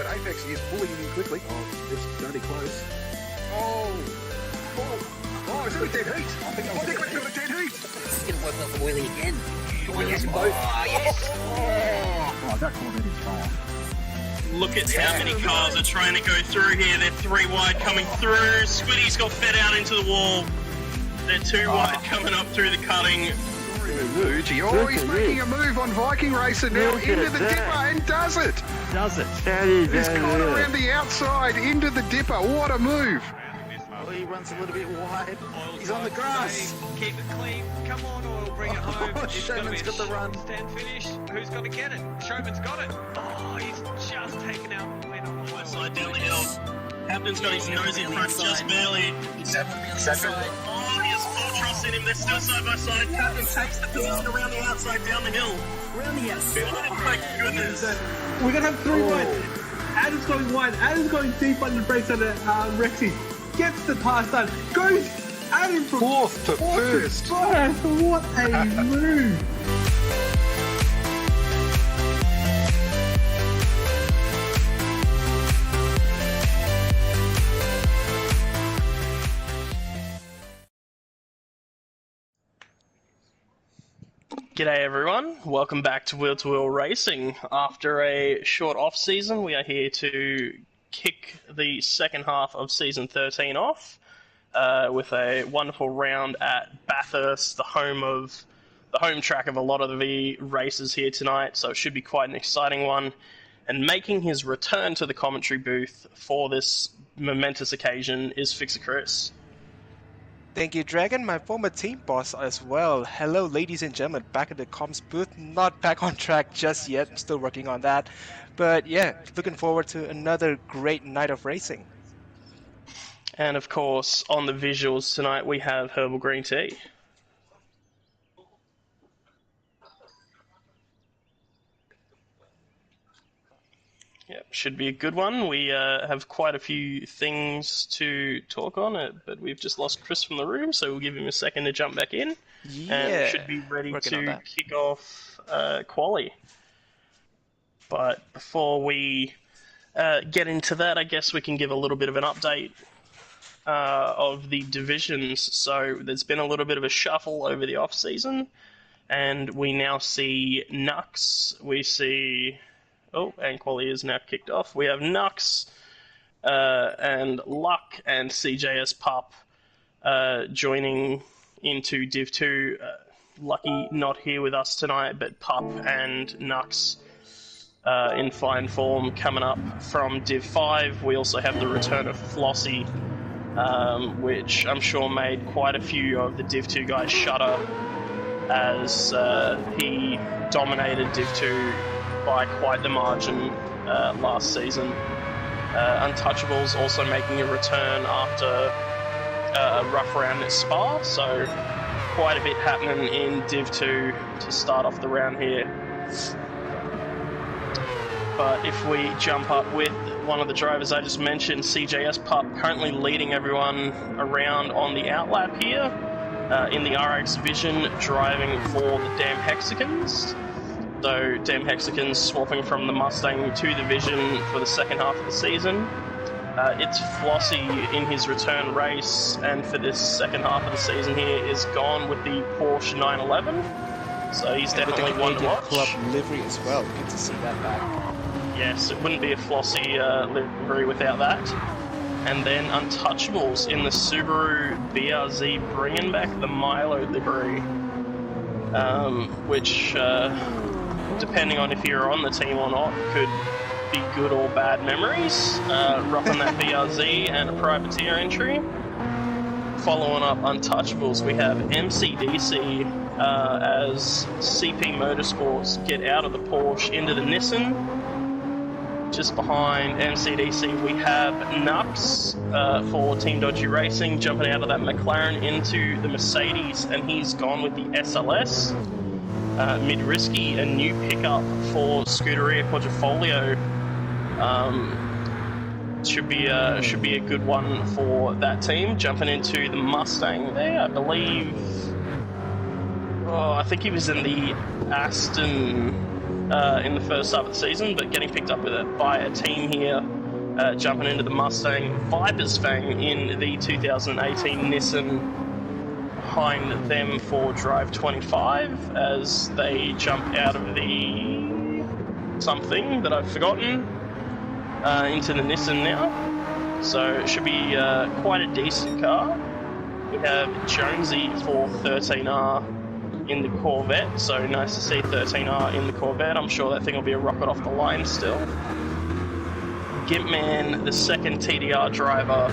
but Apex is pulling him in quickly. Oh, it's bloody close. Is it a dead heat? I think we've got a dead heat. This is going to work well for Oily again. Yes, both. Yes. Oh, that Corvette is fast. Look at how many cars are trying to go through here. They're 3 wide coming through. Squiddy's got fed out into the wall. They're 2 wide coming up through the cutting. He's making a move on Viking Racer now into the dipper and does it. He's caught around the outside into the dipper. What a move. Oh, he runs a little bit wide. He's on the grass. Keep it clean. Come on, Oil, bring it home. It's Showman's got the run. Stand finish. Who's going to get it? Showman's got it. Oh, he's just taken out the win on the West side down the hill. Captain's got his nose in front just barely. Oh, he has full trust in him. They're still side by side. Captain takes the position around the outside down the hill. Around the outside. Oh my goodness. We're going to have 3 wide. Adam's going wide. Adam's going deep on the brakes under Rexy. Gets the pass done. Goes Adam from Fourth to first. What a move. G'day everyone, welcome back to Wheel Racing. After a short off-season, we are here to kick the second half of Season 13 off with a wonderful round at Bathurst, the home track of a lot of the races here tonight, so it should be quite an exciting one. And making his return to the commentary booth for this momentous occasion is Fixer Chris. Thank you, Dragon, my former team boss as well. Hello, ladies and gentlemen, back at the comms booth. Not back on track just yet, still working on that. But yeah, looking forward to another great night of racing. And of course, on the visuals tonight, we have Herbal Green Tea. Yep, should be a good one. We have quite a few things to talk on, but we've just lost Chris from the room, so we'll give him a second to jump back in. Yeah, and should be ready to kick off quali. But before we get into that, I guess we can give a little bit of an update of the divisions. So there's been a little bit of a shuffle over the off-season, and we now see Nux, we see... Oh, and quali is now kicked off. We have Nux and Luck and CJS Pup joining into Div 2. Lucky not here with us tonight, but Pup and Nux in fine form coming up from Div 5. We also have the return of Flossie, which I'm sure made quite a few of the Div 2 guys shudder as he dominated Div 2 by quite the margin last season. Untouchables also making a return after a rough round at Spa, so quite a bit happening in Div 2 to start off the round here. But if we jump up with one of the drivers I just mentioned, CJS Pup, currently leading everyone around on the outlap here in the RX division, driving for the Damn Hexagons. So Damn Hexagons swapping from the Mustang to the Vision for the second half of the season. It's Flossie in his return race, and for this second half of the season here is gone with the Porsche 911. So he's definitely one to watch. Club livery as well. Good to see that back. Yes, it wouldn't be a Flossie livery without that. And then Untouchables in the Subaru BRZ bringing back the Milo livery, which, depending on if you're on the team or not, could be good or bad memories. Rocking that BRZ and a privateer entry. Following up Untouchables, we have MCDC as CP Motorsports get out of the Porsche into the Nissan. Just behind MCDC, we have Nux for Team Dodgy Racing jumping out of that McLaren into the Mercedes, and he's gone with the SLS. Mid-Risky, a new pickup for Scuderia Quadrifoglio. Should be a good one for that team. Jumping into the Mustang there, I believe. Oh, I think he was in the Aston in the first half of the season, but getting picked up by a team here, jumping into the Mustang Viper's Fang in the 2018 Nissan behind them for Drive 25 as they jump out of the something that I've forgotten into the Nissan now. So it should be quite a decent car. We have Jonesy for 13R in the Corvette, so nice to see 13R in the Corvette. I'm sure that thing will be a rocket off the line still. Gimpman, the second TDR driver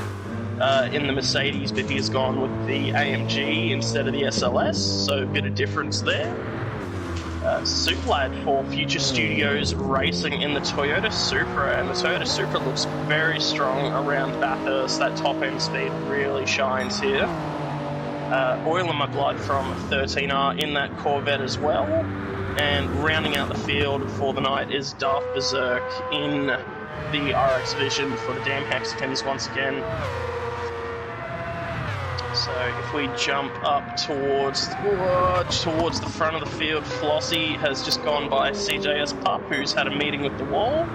in the Mercedes, but he's gone with the AMG instead of the SLS, so a bit of difference there. Suplad for Future Studios Racing in the Toyota Supra, and the Toyota Supra looks very strong around Bathurst. That top end speed really shines here. Oil in my blood from 13R in that Corvette as well. And rounding out the field for the night is Darth Berserk in the RX Vision for the damn Hexagons once again. So if we jump up towards the front of the field, Flossie has just gone by CJS Pup, who's had a meeting with the wall,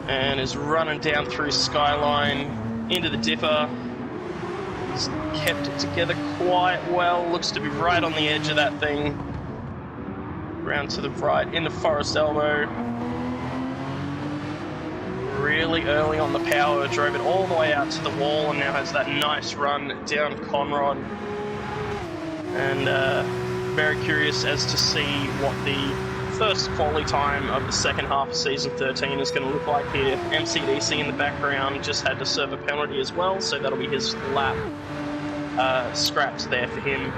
and is running down through Skyline into the dipper. He's kept it together quite well, looks to be right on the edge of that thing. Round to the right into Forest Elbow. Really early on the power, drove it all the way out to the wall, and now has that nice run down Conrod. And very curious as to see what the first quality time of the second half of season 13 is going to look like here. MCDC in the background just had to serve a penalty as well, so that'll be his lap scrapped there for him.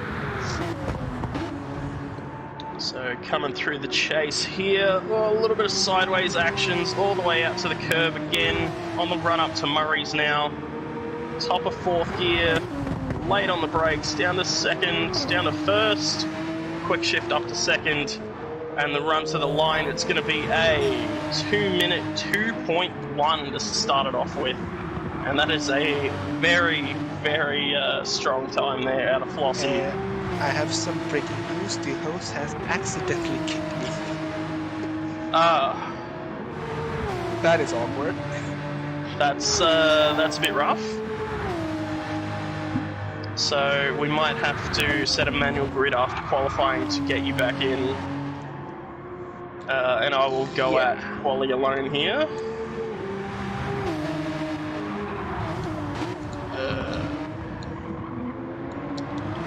So coming through the chase here, a little bit of sideways actions all the way out to the curb again, on the run up to Murray's now. Top of fourth gear, late on the brakes, down to second, down to first, quick shift up to second, and the run to the line, it's going to be a 2-minute 2.1 to start it off with. And that is a very, very strong time there out of Flossie. I have some breaking news. The host has accidentally kicked me. That is awkward. That's a bit rough. So we might have to set a manual grid after qualifying to get you back in. And I will go at quali alone here.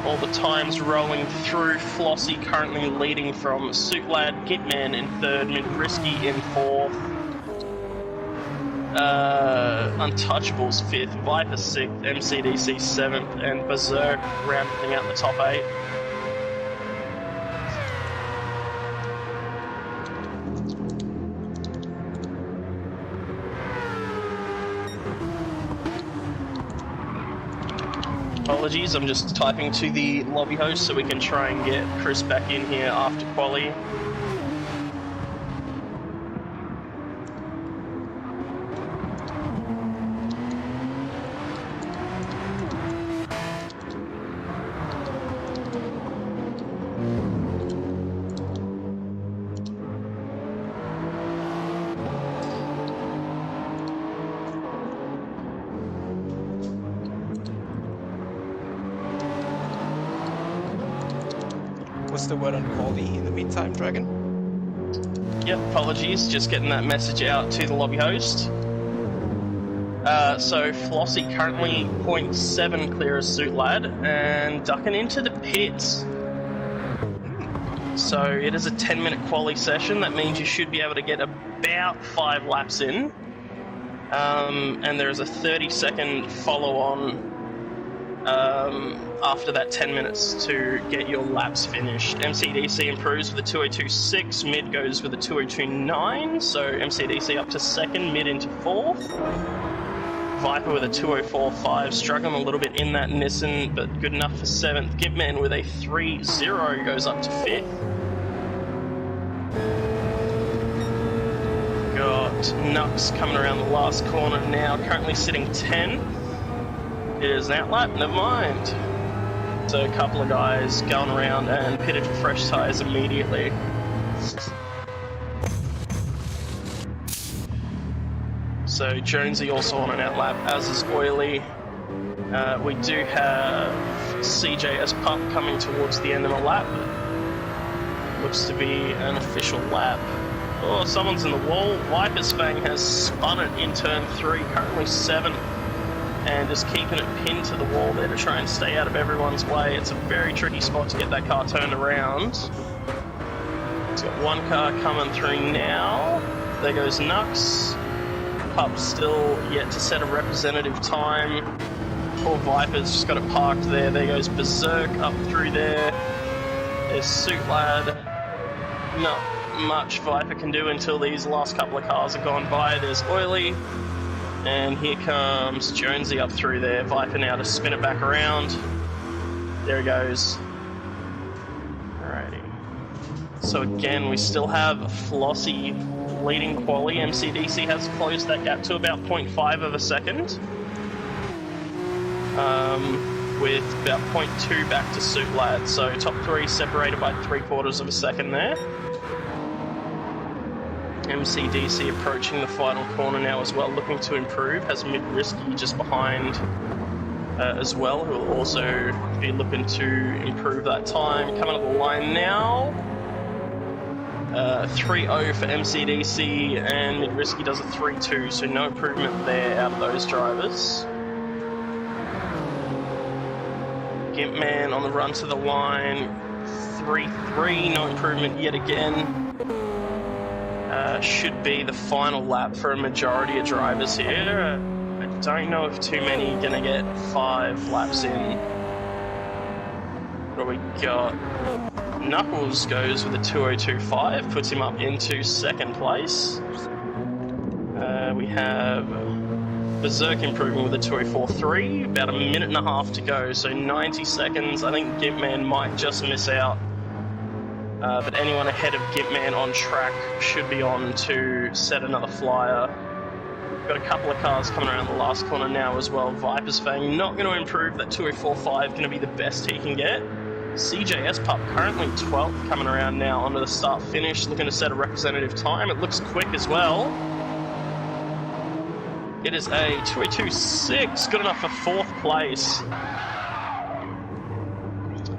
All the times rolling through. Flossie currently leading from Suitlad, Gitman in third, Midrisky in fourth, Untouchables fifth, Viper sixth, MCDC seventh, and Berserk rounding out the top eight. Apologies, I'm just typing to the lobby host so we can try and get Chris back in here after quali. What's the word on quality in the meantime, Dragon? Yep, apologies, just getting that message out to the lobby host. So Flossie currently 0.7 clear of Suitlad and ducking into the pits. So it is a 10-minute quali session. That means you should be able to get about 5 laps in. And there is a 30-second follow-on after that 10 minutes to get your laps finished. MCDC improves with a 202.6, mid goes with a 202.9, so MCDC up to second, mid into fourth. Viper with a 204.5, struggling a little bit in that Nissan, but good enough for seventh. Gibman with a 3.0 goes up to fifth. Got Nux coming around the last corner now, currently sitting 10. It is an outlap, never mind. So a couple of guys going around and pitted for fresh tyres immediately. So Jonesy also on an outlap, as is Oily. We do have CJS Pup coming towards the end of the lap. Looks to be an official lap. Oh, someone's in the wall. Viper's Fang has spun it in turn 3, currently 7th, and just keeping it pinned to the wall there to try and stay out of everyone's way. It's a very tricky spot to get that car turned around. It's got one car coming through now. There goes Nux. Pup's still yet to set a representative time. Poor Viper's just got it parked there. There goes Berserk up through there. There's Suit Lad. Not much Viper can do until these last couple of cars are gone by. There's Oily. And here comes Jonesy up through there. Viper now to spin it back around. There he goes. Alrighty. So again, we still have Flossie leading quali. MCDC has closed that gap to about 0.5 of a second. With about 0.2 back to Suit Lad. So top 3 separated by 3/4 of a second there. MCDC approaching the final corner now as well, looking to improve. Has Mid-Risky just behind as well, who will also be looking to improve that time. Coming up the line now. 3-0 for MCDC, and Mid-Risky does a 3-2, so no improvement there out of those drivers. Gimpman on the run to the line, 3-3, no improvement yet again. Should be the final lap for a majority of drivers here. I don't know if too many are going to get 5 laps in. What do we got? Knuckles goes with a 2:02.5, puts him up into 2nd place. We have Berserk improving with a 2:04.3, about a minute and a half to go, so 90 seconds. I think Gimpman might just miss out. But anyone ahead of Gimpman on track should be on to set another flyer. Got a couple of cars coming around the last corner now as well. Viper's Fang not going to improve. That 2:04.5 going to be the best he can get. CJS Pup currently 12th, coming around now onto the start finish, looking to set a representative time. It looks quick as well. It is a 2:02.6, good enough for 4th place.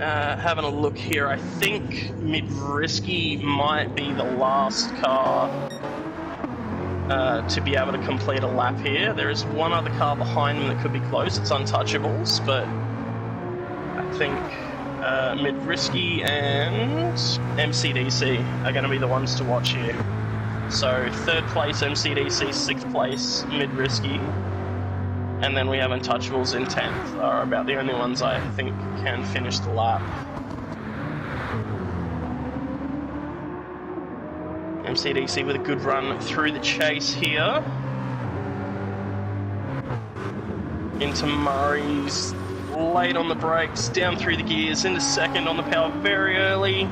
Having a look here, I think Mid-Risky might be the last car to be able to complete a lap here. There is one other car behind them that could be close. It's Untouchables, but I think Mid-Risky and MCDC are going to be the ones to watch here. So 3rd place MCDC, 6th place Mid-Risky, and then we have Untouchables in 10th, are about the only ones I think can finish the lap. MCDC with a good run through the chase here. Into Murray's late on the brakes, down through the gears, into 2nd on the power very early.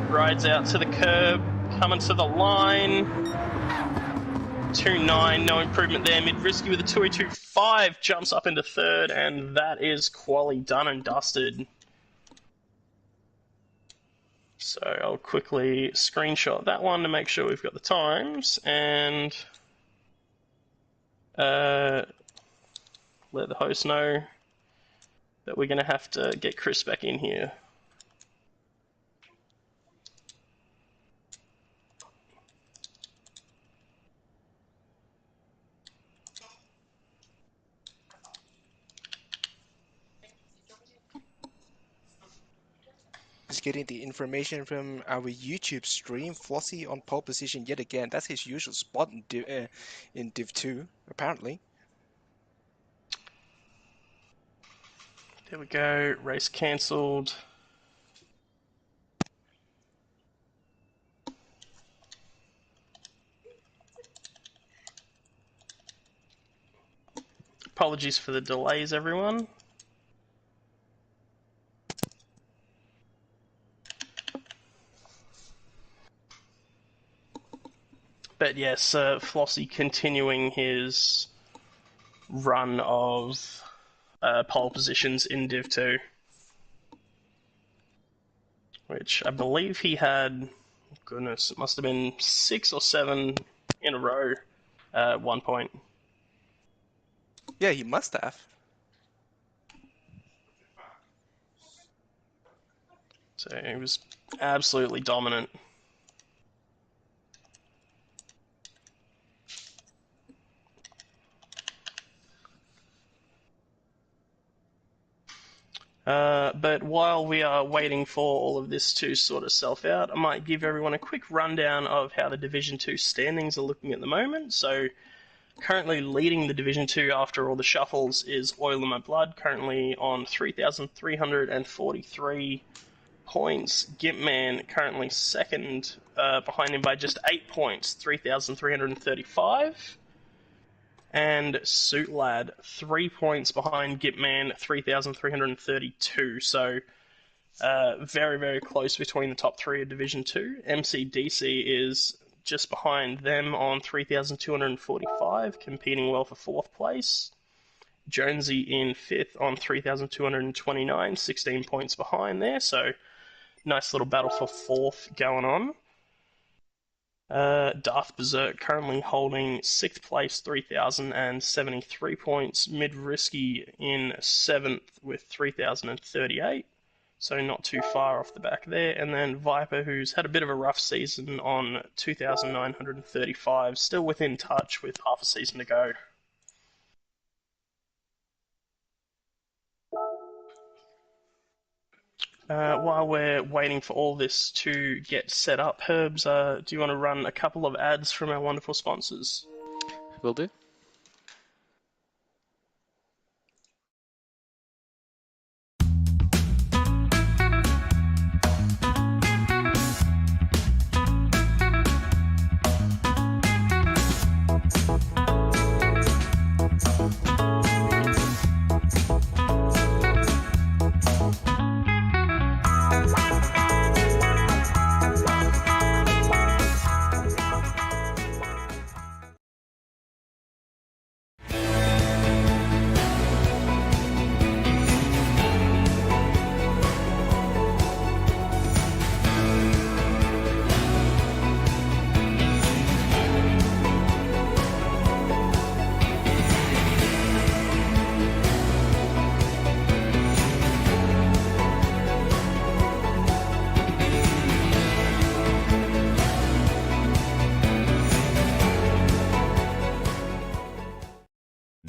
Rides out to the curb, coming to the line. 2.9, no improvement there. Mid-Risky with a 2:02.5, jumps up into 3rd, and that is quali done and dusted. So I'll quickly screenshot that one to make sure we've got the times, and let the host know that we're going to have to get Chris back in here. Just getting the information from our YouTube stream. Flossie on pole position yet again. That's his usual spot in Div 2, apparently. There we go, race cancelled. Apologies for the delays, everyone. But yes, Flossie continuing his run of pole positions in Div 2. Which I believe he had, goodness, it must have been 6 or 7 in a row at one point. Yeah, he must have. So he was absolutely dominant. But while we are waiting for all of this to sort itself out, I might give everyone a quick rundown of how the Division 2 standings are looking at the moment. So currently leading the Division 2 after all the shuffles is Oil in My Blood, currently on 3,343 points. Gimpman currently second, behind him by just 8 points, 3,335. And Suit Lad, 3 points behind Gipman, 3,332. So very, very close between the top three of Division 2. MCDC is just behind them on 3,245, competing well for 4th place. Jonesy in 5th on 3,229, 16 points behind there. So nice little battle for 4th going on. Darth Berserk currently holding 6th place, 3,073 points. Mid Risky in 7th with 3,038, so not too far off the back there. And then Viper, who's had a bit of a rough season, on 2,935, still within touch with half a season to go. While we're waiting for all this to get set up, Herbs, do you want to run a couple of ads from our wonderful sponsors? Will do.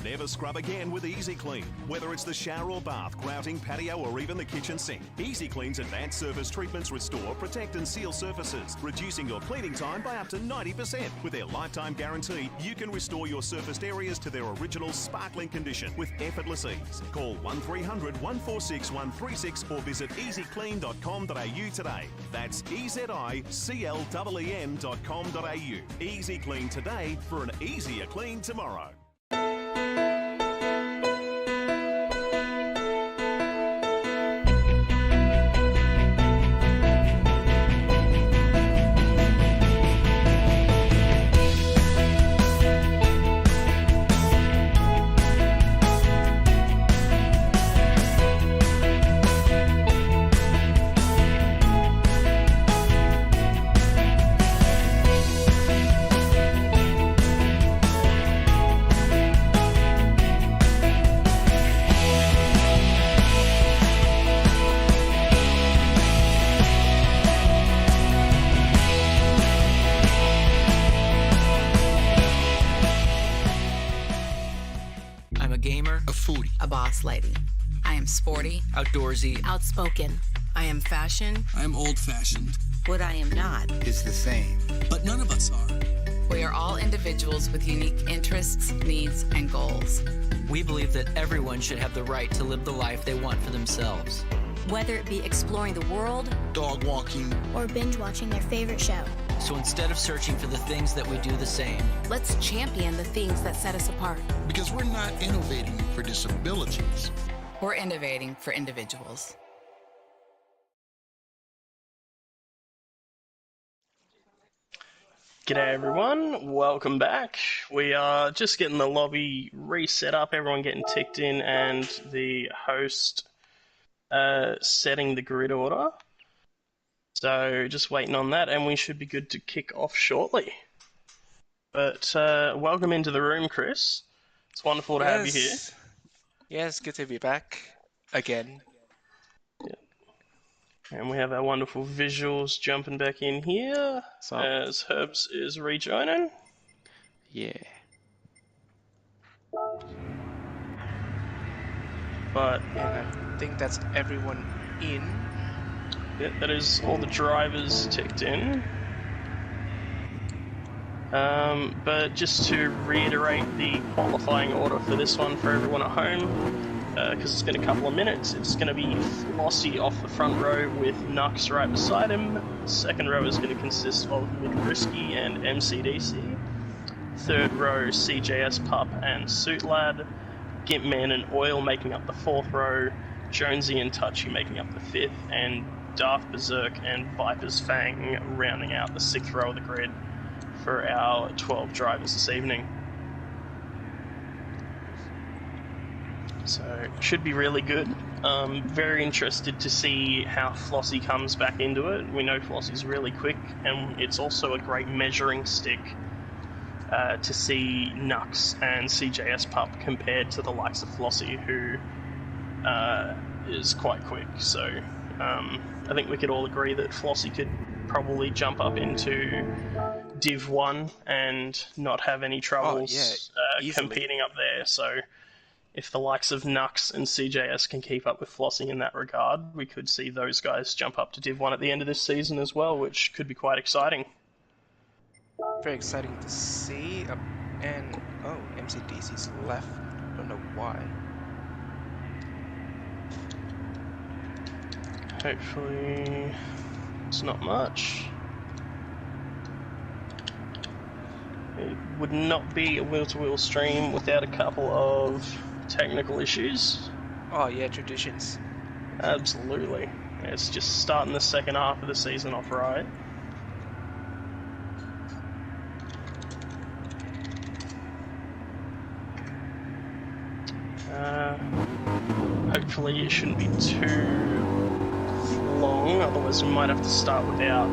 Never scrub again with Easy Clean. Whether it's the shower or bath, grouting, patio, or even the kitchen sink, Easy Clean's advanced surface treatments restore, protect, and seal surfaces, reducing your cleaning time by up to 90%. With their lifetime guarantee, you can restore your surfaced areas to their original sparkling condition with effortless ease. Call 1300 146 136 or visit easyclean.com.au today. That's EZICLEEN.com.au. Easy Clean today for an easier clean tomorrow. Lady. I am sporty, outdoorsy, outspoken. I am fashion. I am old-fashioned. What I am not is the same. But none of us are. We are all individuals with unique interests, needs, and goals. We believe that everyone should have the right to live the life they want for themselves. Whether it be exploring the world, dog walking, or binge watching their favorite show. So instead of searching for the things that we do the same, let's champion the things that set us apart. Because we're not innovating for disabilities. We're innovating for individuals. G'day everyone, welcome back. We are just getting the lobby reset up, everyone getting ticked in, and the host setting the grid order. So just waiting on that, and we should be good to kick off shortly. But welcome into the room, Chris. It's wonderful to have you here. Yes, good to be back again. And we have our wonderful visuals jumping back in here as Herbs is rejoining. Yeah. But and I think that's everyone in. Yeah, that is all the drivers ticked in. But just to reiterate the qualifying order for this one for everyone at home, because it's been a couple of minutes, it's going to be Flossie off the front row with Nux right beside him. Second row is going to consist of Midrisky and MCDC. Third row, CJS Pup and Suit Lad. Gimpman and Oil making up the fourth row. Jonesy and Touchy making up the fifth. And Darth Berserk and Viper's Fang rounding out the sixth row of the grid for our 12 drivers this evening. So, should be really good. Very interested to see how Flossie comes back into it. We know Flossie's really quick, and it's also a great measuring stick to see Nux and CJS Pup compared to the likes of Flossie, who is quite quick. So, I think we could all agree that Flossie could probably jump up into Div 1 and not have any troubles competing up there. So if the likes of Nux and CJS can keep up with Flossie in that regard, we could see those guys jump up to Div 1 at the end of this season as well, which could be quite exciting. Very exciting to see. And, oh, MCDC's left. Don't know why. Hopefully it's not much. It would not be a wheel-to-wheel stream without a couple of technical issues. Oh yeah, traditions. Absolutely. It's just starting the second half of the season off right. Hopefully it shouldn't be too long, otherwise we might have to start without.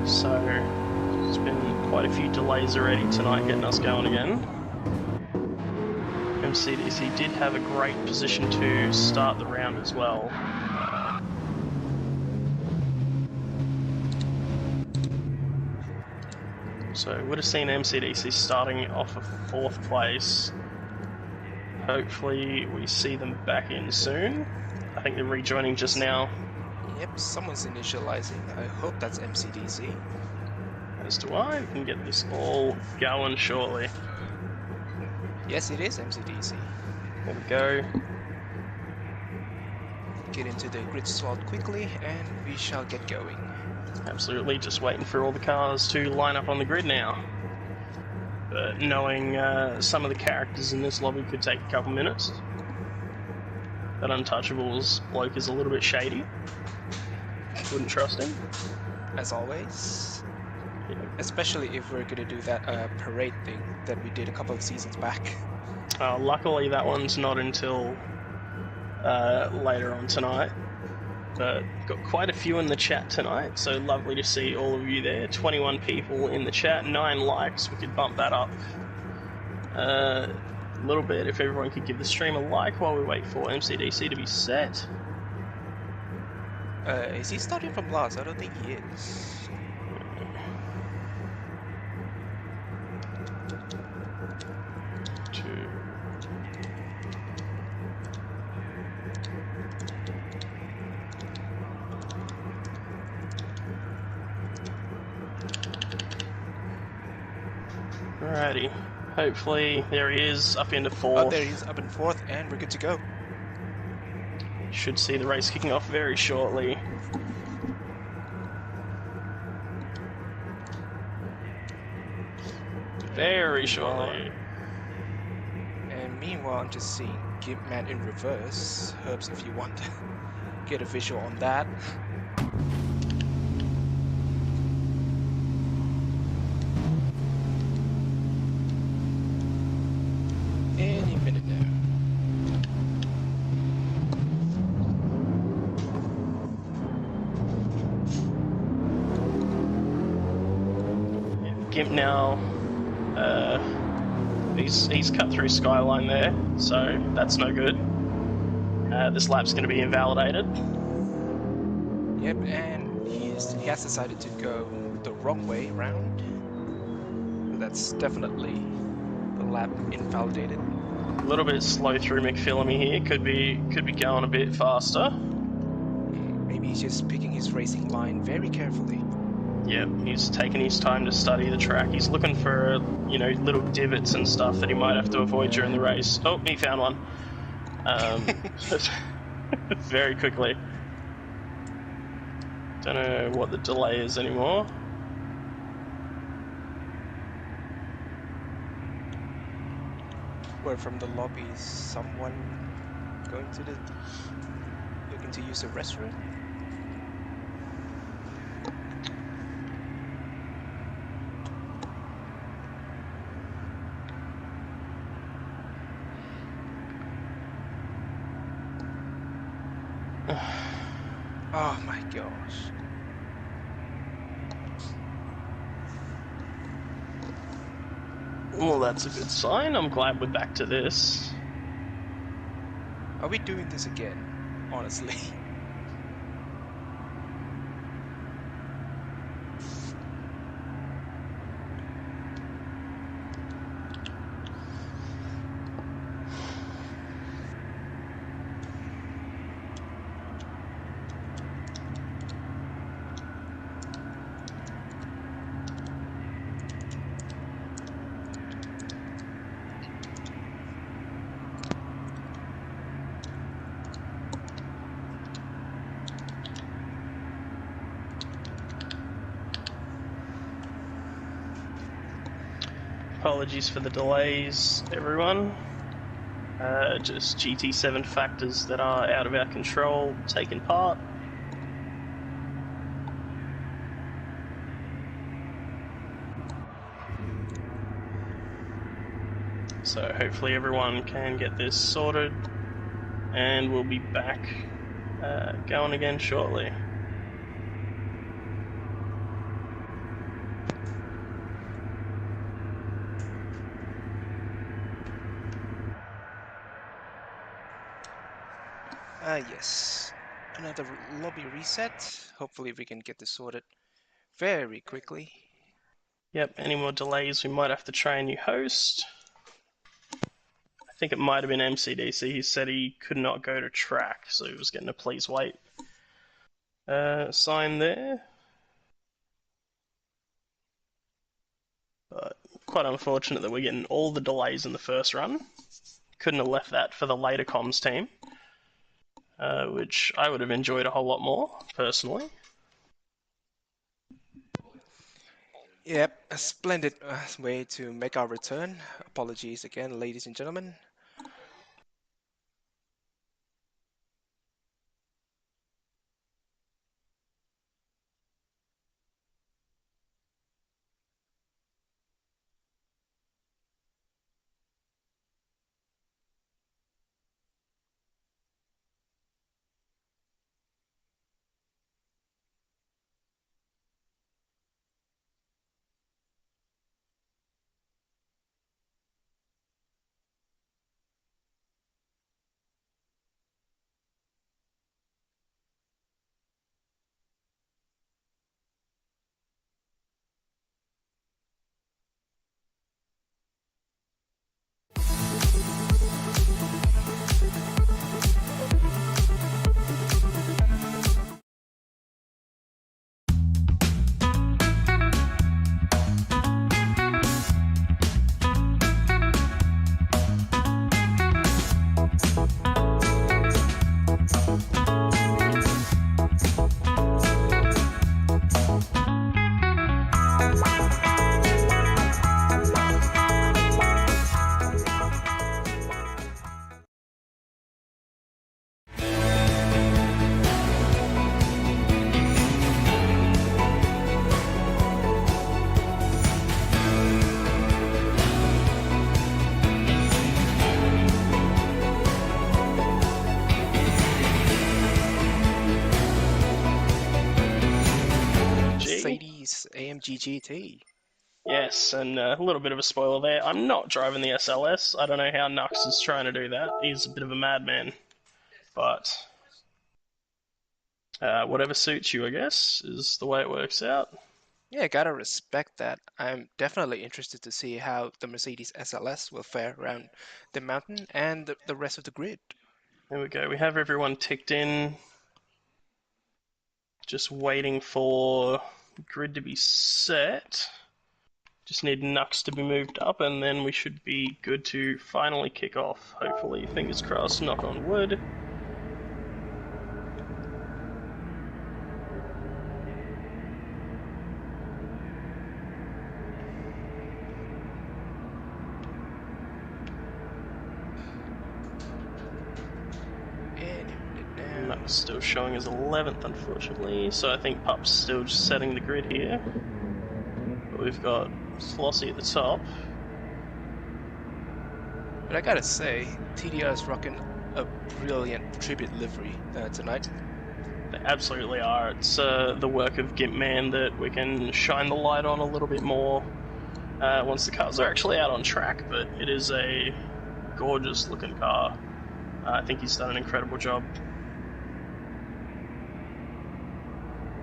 So, there's been quite a few delays already tonight getting us going again. MCDC did have a great position to start the round as well. So, would have seen MCDC starting off of 4th place. Hopefully we see them back in soon. I think they're rejoining just now. Yep, someone's initializing. I hope that's MCDC. As do I. We can get this all going shortly. Yes, it is MCDC. There we go. Get into the grid slot quickly and we shall get going. Absolutely, just waiting for all the cars to line up on the grid now. But knowing some of the characters in this lobby could take a couple minutes. That Untouchables bloke is a little bit shady. Wouldn't trust him. As always. Yeah. Especially if we're going to do that parade thing that we did a couple of seasons back. Luckily that one's not until later on tonight. But got quite a few in the chat tonight, so lovely to see all of you there. 21 people in the chat, 9 likes. We could bump that up a little bit if everyone could give the stream a like while we wait for MCDC to be set. Is he starting from last? I don't think he is. Alrighty. Hopefully, there he is, up into 4th. Oh, there he is, up in 4th, and we're good to go. Should see the race kicking off very shortly. Very shortly. And meanwhile, I'm just seeing Gimpman in reverse. Herbs, if you want to get a visual on that. Any minute now. Gimp now He's cut through Skyline there, so that's no good. This lap's going to be invalidated. Yep, and he has decided to go the wrong way around. That's definitely the lap invalidated. A little bit slow through McPhillamy here. Could be going a bit faster. Maybe he's just picking his racing line very carefully. Yep, he's taking his time to study the track. He's looking for, you know, little divots and stuff that he might have to avoid during the race. Oh, he found one. Very quickly. Don't know what the delay is anymore. Word from the lobby, is someone going to looking to use the restroom? Oh my gosh. Well, that's a good sign. I'm glad we're back to this. Are we doing this again? Honestly. Apologies for the delays, everyone. Just GT7 factors that are out of our control taking part. So hopefully everyone can get this sorted, and we'll be back going again shortly. Yes. Another lobby reset. Hopefully we can get this sorted very quickly. Yep, any more delays we might have to try a new host. I think it might have been MCDC. He said he could not go to track, so he was getting a please wait sign there. But quite unfortunate that we're getting all the delays in the first run. Couldn't have left that for the later comms team. Which I would have enjoyed a whole lot more, personally. Yep, a splendid way to make our return. Apologies again, ladies and gentlemen. Mercedes AMG GT. Yes, and a little bit of a spoiler there. I'm not driving the SLS. I don't know how Nux is trying to do that. He's a bit of a madman. But whatever suits you, I guess, is the way it works out. Yeah, gotta respect that. I'm definitely interested to see how the Mercedes SLS will fare around the mountain and the rest of the grid. There we go. We have everyone ticked in. Just waiting for grid to be set. Just need Nux to be moved up, and then we should be good to finally kick off. Hopefully, fingers crossed, knock on wood. Nux still showing as 11th, unfortunately, so I think Pup's still just setting the grid here. But we've got Flossie at the top. But I gotta say, TDR is rocking a brilliant tribute livery tonight. They absolutely are. It's the work of Gimp Man that we can shine the light on a little bit more once the cars are actually out on track, but it is a gorgeous looking car. I think he's done an incredible job.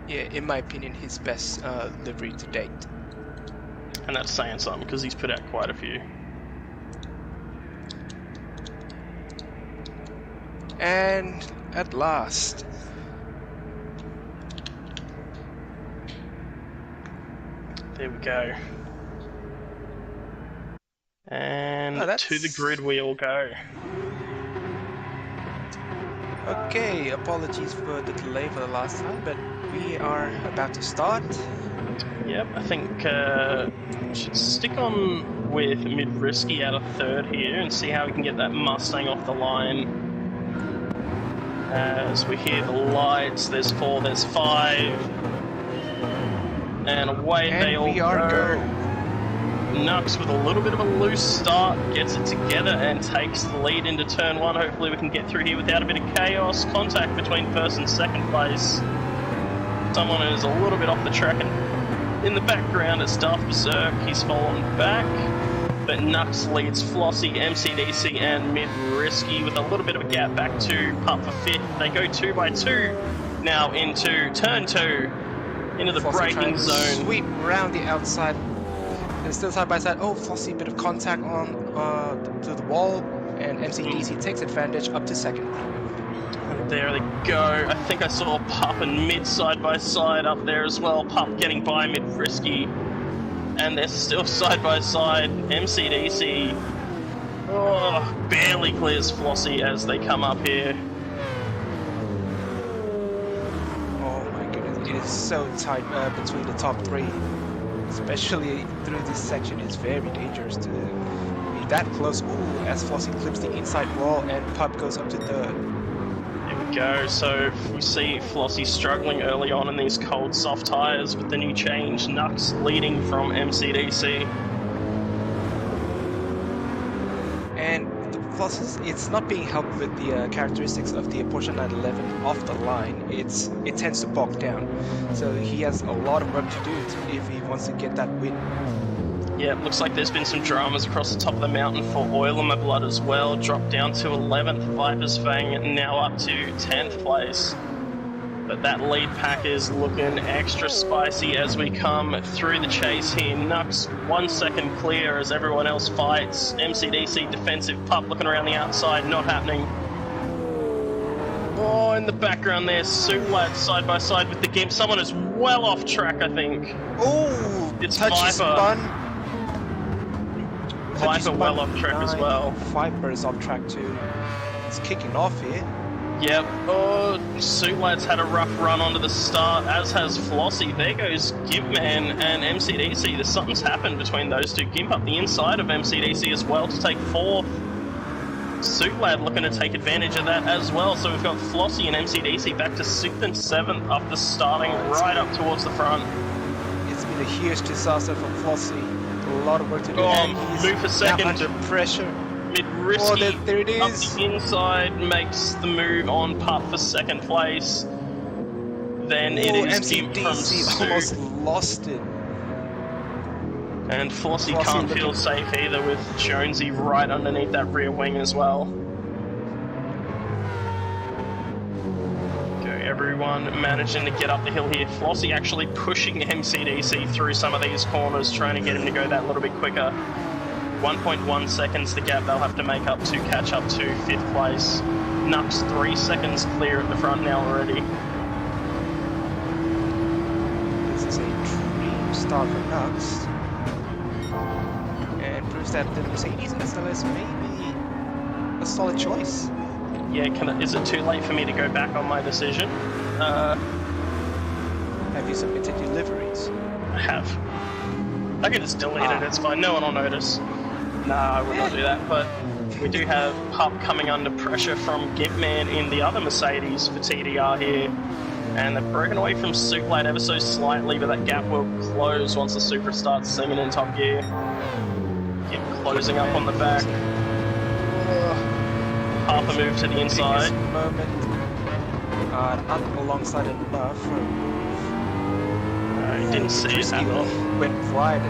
Yeah, in my opinion, his best livery to date. And that's saying something, because he's put out quite a few. And at last, there we go. And to the grid we all go. Okay, apologies for the delay for the last time, but we are about to start. Yep, I think should stick on with mid-risky out of third here and see how we can get that Mustang off the line. As we hear the lights, there's 4, there's 5. And away they all go. Nux with a little bit of a loose start, gets it together and takes the lead into turn 1. Hopefully we can get through here without a bit of chaos. Contact between first and second place. Someone is a little bit off the track, and in the background it's Darth Berserk. He's fallen back, but Nux leads Flossie, MCDC and Mid-Risky with a little bit of a gap back to Pup for 5th. They go 2 by 2 now into turn 2, into the Flossie braking zone. Sweep around the outside. And still side by side. Oh, Flossie, bit of contact on to the wall, and MCDC takes advantage up to second. And there they go. I think I saw Pup and Mid side by side up there as well. Pup getting by Mid-Risky, and they're still side by side. MCDC barely clears Flossie as they come up here. Oh my goodness, it is so tight between the top 3. Especially through this section, it's very dangerous to be that close. Ooh, as Flossie clips the inside wall and Pup goes up to third. There we go. So we see Flossie struggling early on in these cold soft tyres with the new change. Nux leading from MCDC. And the Flossie, it's not being helped with the characteristics of the Porsche 911 off the line. It tends to bog down. So he has a lot of work to do if he wants to get that win. Yeah, it looks like there's been some dramas across the top of the mountain for Oil in My Blood as well. Dropped down to 11th, Viper's Fang now up to 10th place. But that lead pack is looking extra spicy as we come through the chase here. Nux 1 second clear as everyone else fights. MCDC defensive, Pup looking around the outside, not happening. Oh, in the background there, Suplad side by side with the Gimp. Someone is well off track, I think. Oh, it's Viper well off track as well. Viper is off track too. It's kicking off here. Yep. Oh, Suitlad's had a rough run onto the start, as has Flossie. There goes Gimpman and MCDC. Something's happened between those two. Gimp up the inside of MCDC as well to take 4th. Suitlad looking to take advantage of that as well. So we've got Flossie and MCDC back to 6th and 7th after starting right up towards the front. It's been a huge disaster for Flossie. A lot of work to do. Move for second. Under pressure. Mid-Risky there it is. Up the inside makes the move on Pup for second place. Then it is Gimp from MCDC almost lost it. And Flossie can't feel safe either with Jonesy right underneath that rear wing as well. Everyone managing to get up the hill here. Flossie actually pushing MCDC through some of these corners, trying to get him to go that little bit quicker. 1.1 seconds the gap they'll have to make up to catch up to 5th place. Nux 3 seconds clear at the front now already. This is a dream start for Nux. And proves that the Mercedes SLS may be a solid choice. Yeah, is it too late for me to go back on my decision? Have you submitted your liveries? I have. I can just delete it, it's fine, no one will notice. Nah, I would not do that, but we do have Pup coming under pressure from Gimpman in the other Mercedes for TDR here. And they've broken away from Suplate ever so slightly, but that gap will close once the Supra starts singing in top gear. Keep closing up on the back. Half a move to the inside. Moment. Not alongside enough. I didn't see it at all. Went wide.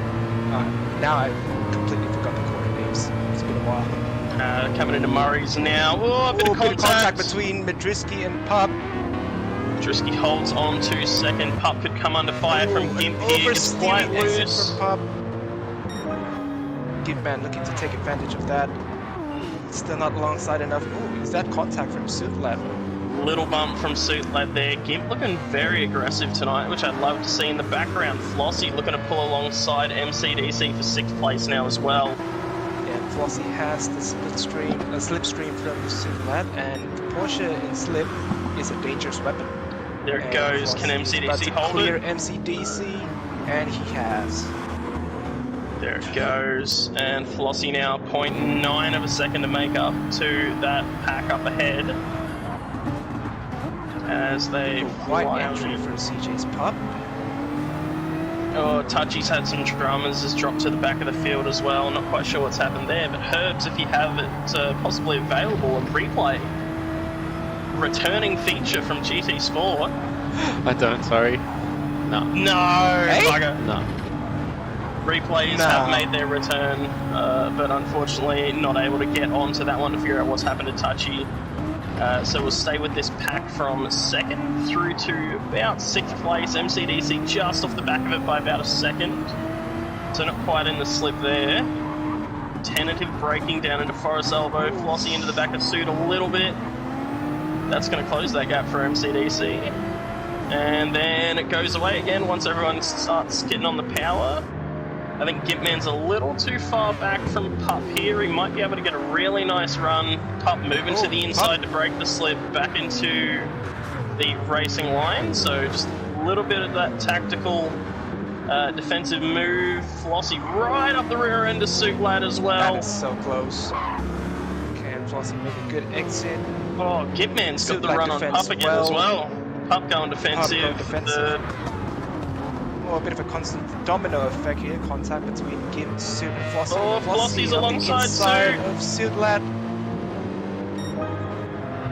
Now I completely forgot the corner names. It's been a while. Coming into Murray's now. Oh, a bit of contact between Madrisky and Pup. Madrisky holds on to second. Pup could come under fire from Gimp here. Gets quite loose. Pup. Gimpman looking to take advantage of that. Still not alongside enough. Ooh, is that contact from Suitlat? Little bump from Suitlat there. Gimp looking very aggressive tonight, which I'd love to see in the background. Flossie looking to pull alongside MCDC for 6th place now as well. Yeah, Flossie has the slipstream from Suitlat, and Porsche in slip is a dangerous weapon. There it goes. Can MCDC hold it? Clear MCDC, and he has. There it goes, and Flossie now 0.9 of a second to make up to that pack up ahead. As they wide entry for CJ's Pup. Oh, Touchy's had some dramas, has dropped to the back of the field as well. Not quite sure what's happened there, but Herbs, if you have it possibly available, a replay. Returning feature from GT Sport. I don't, sorry. No. No! Hey? Bugger. No. Replays have made their return, but unfortunately not able to get onto that one to figure out what's happened to Touchy. So we'll stay with this pack from 2nd through to about 6th place. MCDC just off the back of it by about a second. So not quite in the slip there. Tentative braking down into Forest Elbow. Flossie into the back of Suit a little bit. That's going to close that gap for MCDC. And then it goes away again once everyone starts getting on the power. I think Gimpman's a little too far back from Pup here. He might be able to get a really nice run. Pup moving to the inside to break the slip back into the racing line. So just a little bit of that tactical defensive move. Flossie right up the rear end of Suitlat as well. That is so close. Can Flossie make a good exit? Oh, Gimpman's got the run on Pup again as well. Pup going defensive. Oh, a bit of a constant domino effect here. Contact between Gimp, Suit, and Flossie. Oh, Flossie's alongside Suit. Suitlat.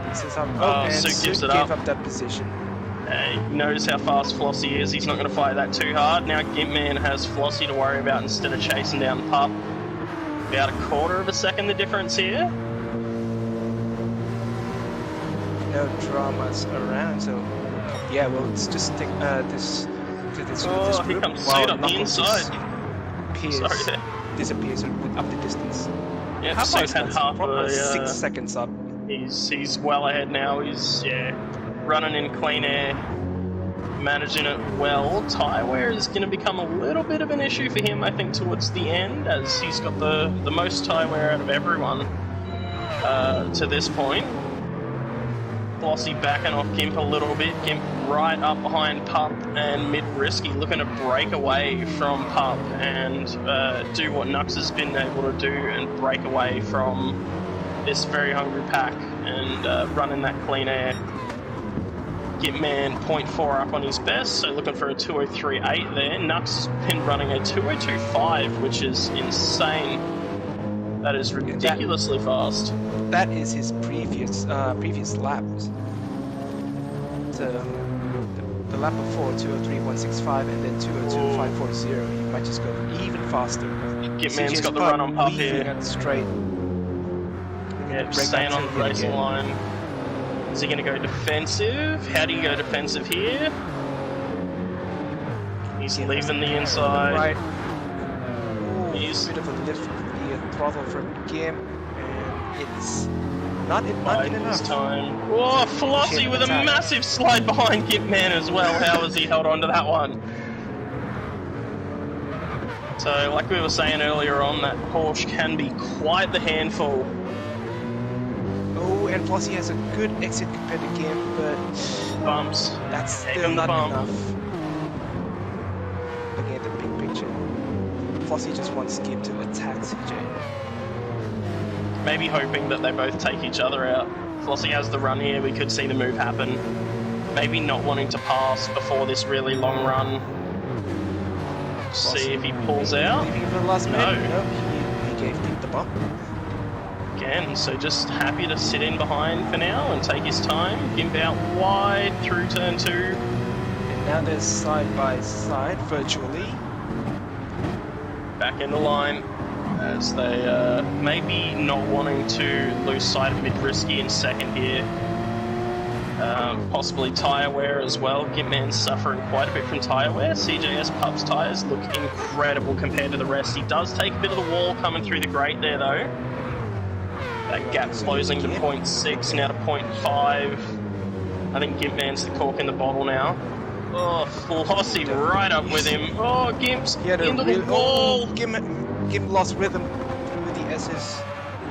This is up. Oh, Suit gives it up. Gave up that position. He knows how fast Flossie is. He's not going to fight that too hard. Now Gimpman has Flossie to worry about instead of chasing down Pup. About a quarter of a second the difference here. No dramas around, so yeah, well, let's just stick this Oh, here comes Suit up the inside. Disappears up the distance. Yeah, Suit had half a 6 seconds up. He's well ahead now. He's running in clean air, managing it well. Tyre wear is going to become a little bit of an issue for him, I think, towards the end, as he's got the most tyre wear out of everyone to this point. Flossie backing off Gimp a little bit. Gimp right up behind Pup and mid-risky, looking to break away from Pup and do what Nux has been able to do and break away from this very hungry pack and run in that clean air. Gimpman 0.4 up on his best, so looking for a 203.8 there. Nux has been running a 202.5, which is insane. That is ridiculously fast. That is his previous laps. The the lap before 203.165 and then 202.540. You might just go even faster. Gitman's got the run on Pup here. At straight. Yep, staying on the racing line. Is he going to go defensive? How do you go defensive here? He's leaving the inside. Right. He's a bit of a lift with the throttle from Gim, and it's not enough. Time. Oh, Flossie with a massive slide behind Gitman as well. How has he held on to that one? So, like we were saying earlier on, that Porsche can be quite the handful. Oh, and Flossie has a good exit compared to Gim, but bumps. That's still not enough. Looking at the big picture, Flossie just wants Gim to attack CJ. Maybe hoping that they both take each other out. Flossie has the run here, we could see the move happen. Maybe not wanting to pass before this really long run. See if he pulls out. Leaving for the last minute. No, he gave Gim the bump. Again, so just happy to sit in behind for now and take his time. Gimp out wide through turn 2. And now they're side by side virtually. Back in the line as they maybe not wanting to lose sight of mid-risky in second here. Possibly tyre wear as well. Gitman's suffering quite a bit from tyre wear. CJS Pup's tyres look incredible compared to the rest. He does take a bit of the wall coming through the grate there though. That gap closing to 0.6, now to 0.5. I think Gitman's the cork in the bottle now. Oh, Flossie right up with him. Oh, Gimp's into the wall. Gimp lost rhythm with the S's.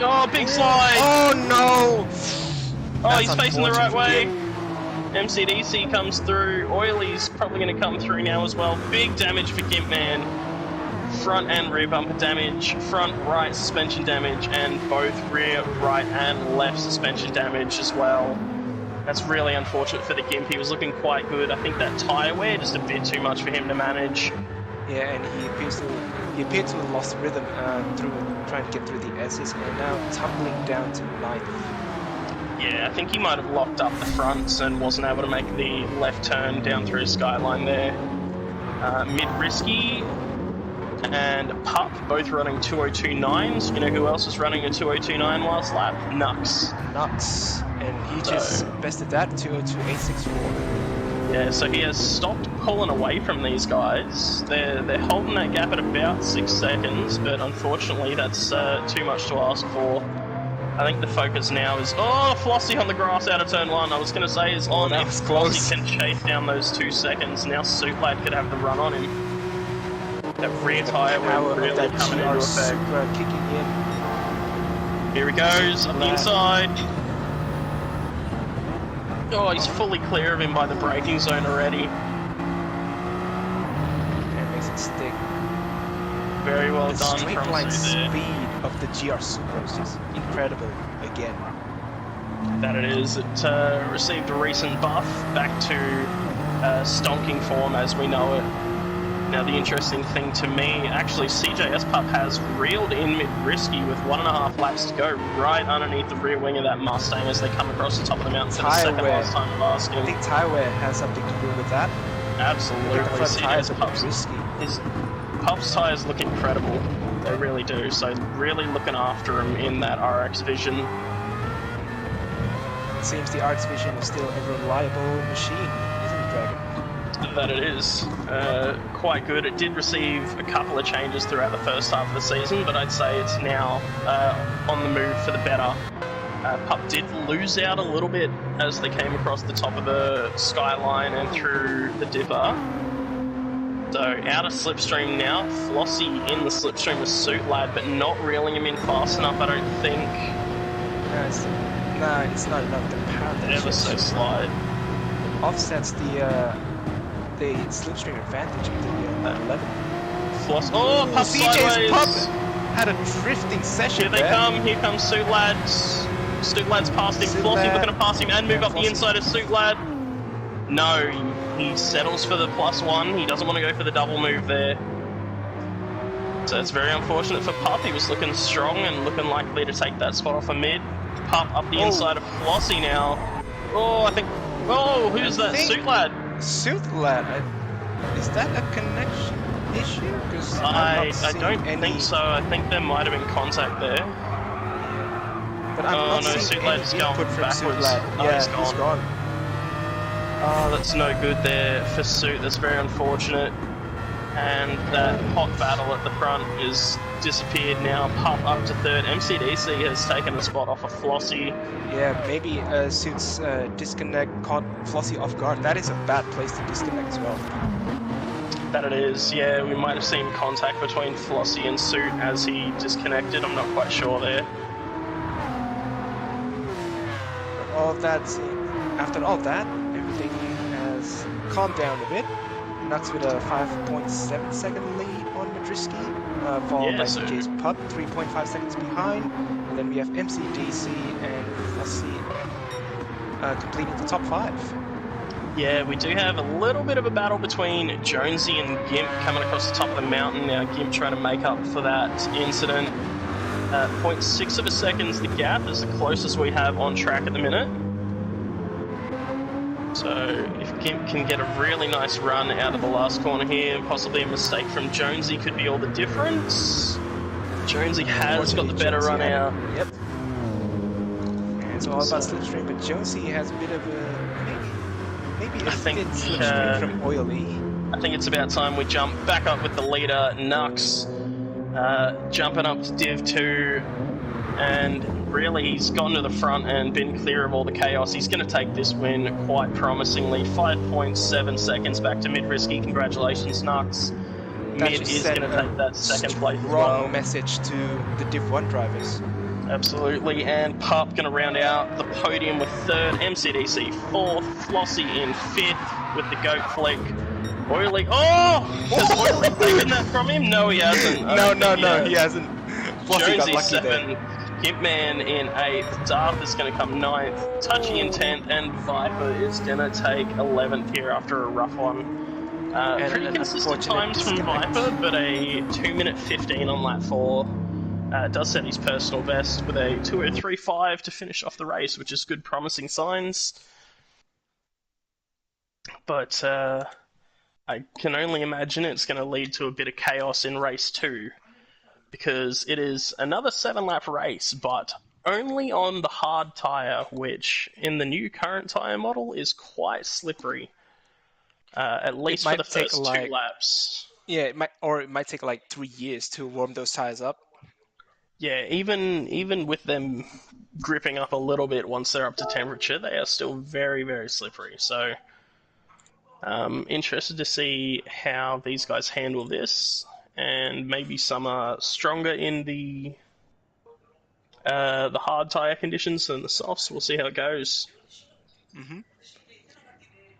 Oh, big slide. Oh, no. Oh, he's facing the right way. MCDC comes through. Oily's probably going to come through now as well. Big damage for Gimpman. Front and rear bumper damage, front right suspension damage, and both rear right and left suspension damage as well. That's really unfortunate for the Gimp. He was looking quite good. I think that tyre wear just a bit too much for him to manage. Yeah, and he appears to have lost rhythm through trying to get through the S's, and now tumbling down to 9th. Yeah, I think he might have locked up the fronts and wasn't able to make the left turn down through Skyline there. Mid-risky and Pup both running 202.9s. You know who else was running a 202.9 last lap? Nux. And he just bested that 202.864. Yeah, so he has stopped pulling away from these guys. They're holding that gap at about 6 seconds, but unfortunately that's too much to ask for. I think the focus now is Flossie on the grass out of turn 1. I was going to say is on if Flossie can chase down those 2 seconds. Now Suitlad could have the run on him. That rear tyre will really coming into effect. Kicking in. Here he goes, on the inside. Oh, he's fully clear of him by the braking zone already. And makes it stick. Very well done from straight line there. Speed of the GR Supra is just incredible again. That it is. It received a recent buff back to stonking form as we know it. Now the interesting thing to me, actually CJS Pup has reeled in mid-risky with 1.5 laps to go right underneath the rear wing of that Mustang as they come across the top of the mountain for the second last time of asking. I think tyre wear has something to do with that. Absolutely. CJS Pup's tyres look incredible. They really do. So really looking after him in that RX Vision. It seems the RX Vision is still a reliable machine, isn't it, Dragon? That it is. Quite good. It did receive a couple of changes throughout the first half of the season, but I'd say it's now on the move for the better. Pup did lose out a little bit as they came across the top of the Skyline and through the dipper. So out of slipstream now. Flossie in the slipstream with Suitlad, but not reeling him in fast enough, I don't think. No, it's not enough to pound that. Ever so slide. Offsets the slipstream advantage of the 11. Pup sideways. Pup had a drifting session. Here they come. Here comes Suitlad. Suitlad's past him. Flossie looking to pass him and move up the inside of Suitlad. No, he settles for the +1. He doesn't want to go for the double move there. So it's very unfortunate for Pup. He was looking strong and looking likely to take that spot off a mid. Pup up the inside of Flossie now. Who's that? Suitlad. Suitland, is that a connection issue? Because I don't think so. I think there might have been contact there. But I'm not no, seeing Suitland's any going input from backwards. Suitland. Oh, Yeah, he's he's gone. Oh, that's no good there for Suit. That's very unfortunate. And that hot battle at the front is disappeared now. Pup up to third. MCDC has taken a spot off of Flossie. Yeah, maybe Suit's disconnect caught Flossie off guard. That is a bad place to disconnect as well. That it is, yeah. We might have seen contact between Flossie and Suit as he disconnected. I'm not quite sure there. After all that, everything has calmed down a bit. Nux with a 5.7 second lead on Madriski, followed by DJ's Pup, 3.5 seconds behind. And then we have MCDC and Flossie completing the top 5. Yeah, we do have a little bit of a battle between Jonesy and Gimp coming across the top of the mountain. Now Gimp trying to make up for that incident. 0.6 of a second's the gap is the closest we have on track at the minute. So if Gimp can get a really nice run out of the last corner here, possibly a mistake from Jonesy could be all the difference. Jonesy has got the better run out. Yep. And it's all about slipstream, but Jonesy has a bit of a maybe a bit slipstream from Oily. I think it's about time we jump back up with the leader, Nux, jumping up to Div 2, and really he's gone to the front and been clear of all the chaos. He's going to take this win quite promisingly. 5.7 seconds back to Mid-Risky. Congratulations, Nux. Mid is going to take that second place as well. Wrong message to the Div 1 drivers. Absolutely, and Pup going to round out the podium with third, MCDC fourth, Flossie in fifth with the goat flick. Oily, has Oily taken that from him? No, he hasn't. No, he hasn't. Flossie got lucky seven, there. Gimpman in 8th, Darth is going to come 9th, Touchy in 10th, and Viper is going to take 11th here after a rough one. Pretty consistent times from Viper, but a 2-minute 15 on lap 4. Does set his personal best with a 2:03.5 to finish off the race, which is good, promising signs. But I can only imagine it's going to lead to a bit of chaos in race 2, because it is another 7-lap race, but only on the hard tyre, which in the new current tyre model is quite slippery, at least for the first 2 laps. Yeah, it might take like 3 years to warm those tyres up. Yeah, even with them gripping up a little bit once they're up to temperature, they are still very, very slippery. So, interested to see how these guys handle this, and maybe some are stronger in the hard tyre conditions than the softs. We'll see how it goes. Mm-hmm.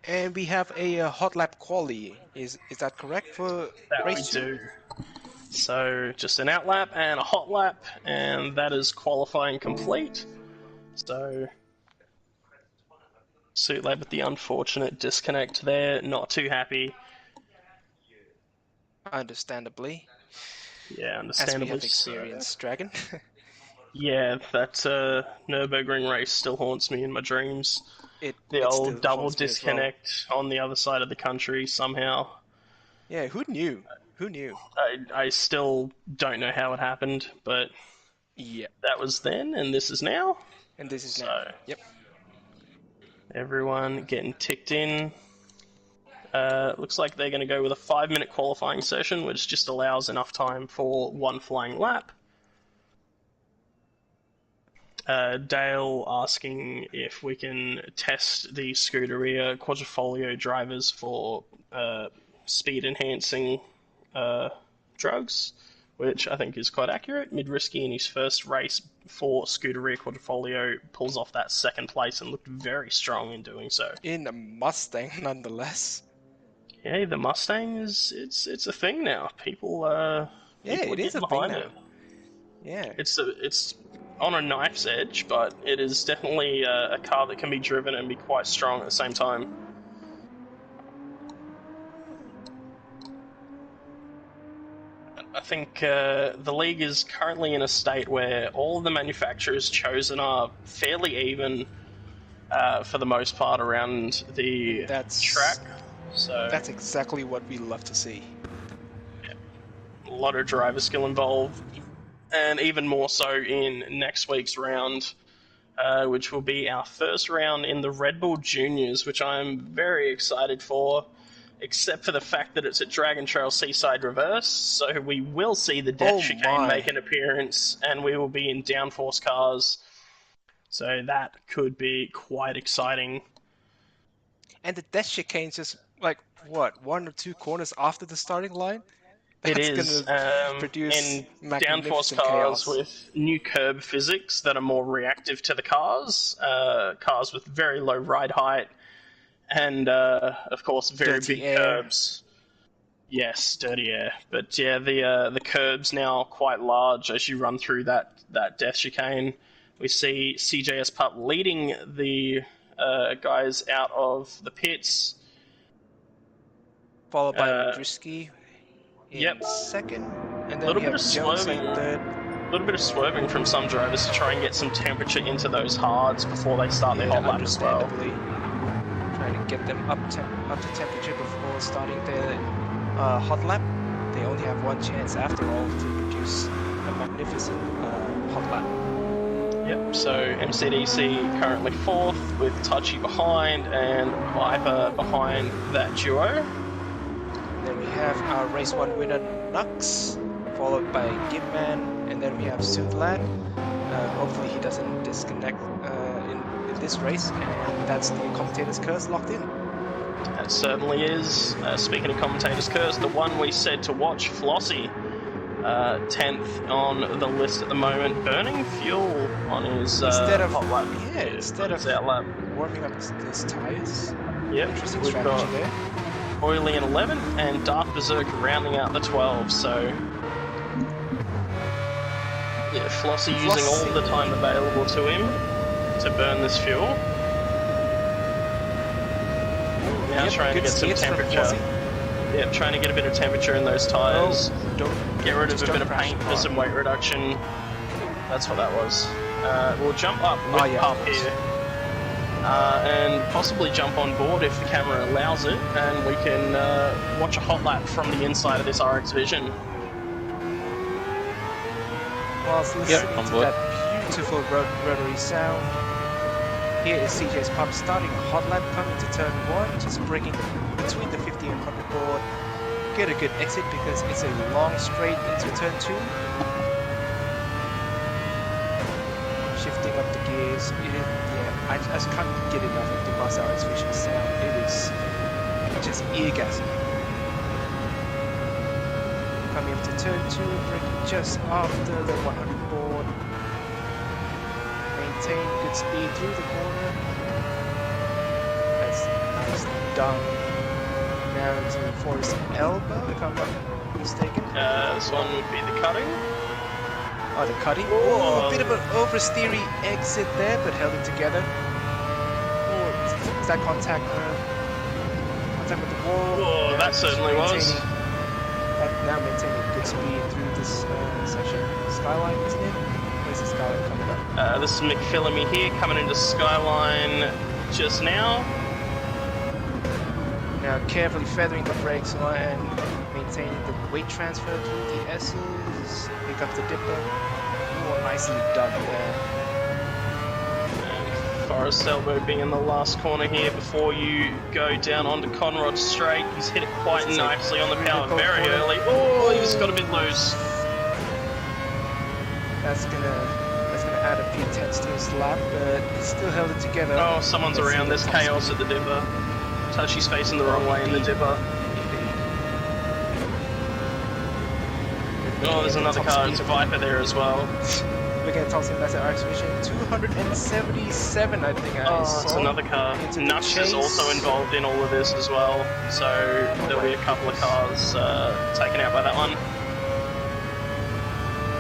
And we have a hot lap quali. Is that correct for race 2? We do. So just an out lap and a hot lap, and that is qualifying complete. So Suit Lab with the unfortunate disconnect there, not too happy. Understandably. Yeah, understandably. As we have experienced, Dragon. Yeah, that Nürburgring race still haunts me in my dreams. The old double disconnect on the other side of the country somehow. Yeah, who knew? Who knew? I still don't know how it happened, but yeah, that was then, and this is now. And this is now. Yep. Everyone getting ticked in. Looks like they're going to go with a 5-minute qualifying session, which just allows enough time for one flying lap. Dale asking if we can test the Scuderia Quadrifoglio drivers for speed-enhancing drugs, which I think is quite accurate. Mid-Risky in his first race for Scuderia Quadrifoglio pulls off that second place and looked very strong in doing so. In a Mustang, nonetheless. Yeah, the Mustang it's a thing now. People it is a thing now. Yeah, it's on a knife's edge, but it is definitely a car that can be driven and be quite strong at the same time. I think the league is currently in a state where all of the manufacturers chosen are fairly even for the most part around the track. So that's exactly what we love to see. Yeah, a lot of driver skill involved, and even more so in next week's round, which will be our first round in the Red Bull Juniors, which I'm very excited for. Except for the fact that it's at Dragon Trail Seaside Reverse, so we will see the Death Chicane make an appearance, and we will be in downforce cars. So that could be quite exciting. And the Death Chicane just, like, what, 1 or 2 corners after the starting line? It is produce in downforce cars chaos. with new curb physics that are more reactive to the cars, cars with very low ride height, and of course very dirty big air. curbs. Yes, dirty air. But yeah, the curbs now quite large as you run through that Death Chicane. We see CJS Pup leading the guys out of the pits. Followed by Madrisky in second. And then we have Jones in third. A little bit of swerving from some drivers to try and get some temperature into those hards before they start their hot lap as well. Trying to get them up to temperature before starting their hot lap. They only have one chance after all to produce a magnificent hot lap. Yep, so MCDC currently 4th with Touchy behind and Viper behind that duo. Then we have our race 1 winner Nux, followed by Gibman, and then we have Sudlan. Hopefully he doesn't disconnect in this race, and that's the commentator's curse locked in. That certainly is. Speaking of commentator's curse, the one we said to watch, Flossie, 10th on the list at the moment, burning fuel on his instead of hot lap. Instead of warming up his tires. Yep, interesting we've strategy got there. Oily in 11th and Dark Berserk rounding out the 12. So yeah, Flossie using all the time available to him to burn this fuel. Now trying to get some temperature. Yeah, trying to get a bit of temperature in those tyres. Get rid of a bit of paint for some weight reduction. That's what that was. We'll jump up up here. And possibly jump on board if the camera allows it, and we can watch a hot lap from the inside of this RX Vision. Whilst listening to that beautiful rotary sound, here is CJ's Pup starting a hot lap, coming to turn 1, just breaking between the 50 and 100 board. Get a good exit because it's a long straight into turn 2. Shifting up the gears. I just can't get enough of the Bus RX Vision sound. It is just eargasm. Coming up to turn 2, braking just after the 100 board. Maintain good speed through the corner. That's nicely done. Now to Forest Elbow, if I'm not mistaken. This one would be the cutting. Oh, the cutting. Oh, a bit of an oversteery exit there, but held it together. Oh, is that contact? Contact with the wall. Oh, that certainly was. Now maintaining good speed through this section. Skyline, isn't it? Where's the Skyline coming up? This is McPhillamy here, coming into Skyline just now. Now carefully feathering the brakes and maintaining the weight transfer through the S's. Pick up the dipper. Oh, nicely done there. And Forest Elbow being in the last corner here before you go down onto Conrod Straight. He's hit it quite nicely on the power very early. Oh, he just got a bit loose. That's gonna add a few tenths to his lap, but he still held it together. Oh, someone's around. There's chaos at the dipper. Touchy's facing the wrong way in the dipper. Oh, there's another car. It's a Viper there as well. Looking at Thompson, that's an RX Vision 277, I think. It's another car. Nux is also involved in all of this as well, so there'll be a couple of cars taken out by that one.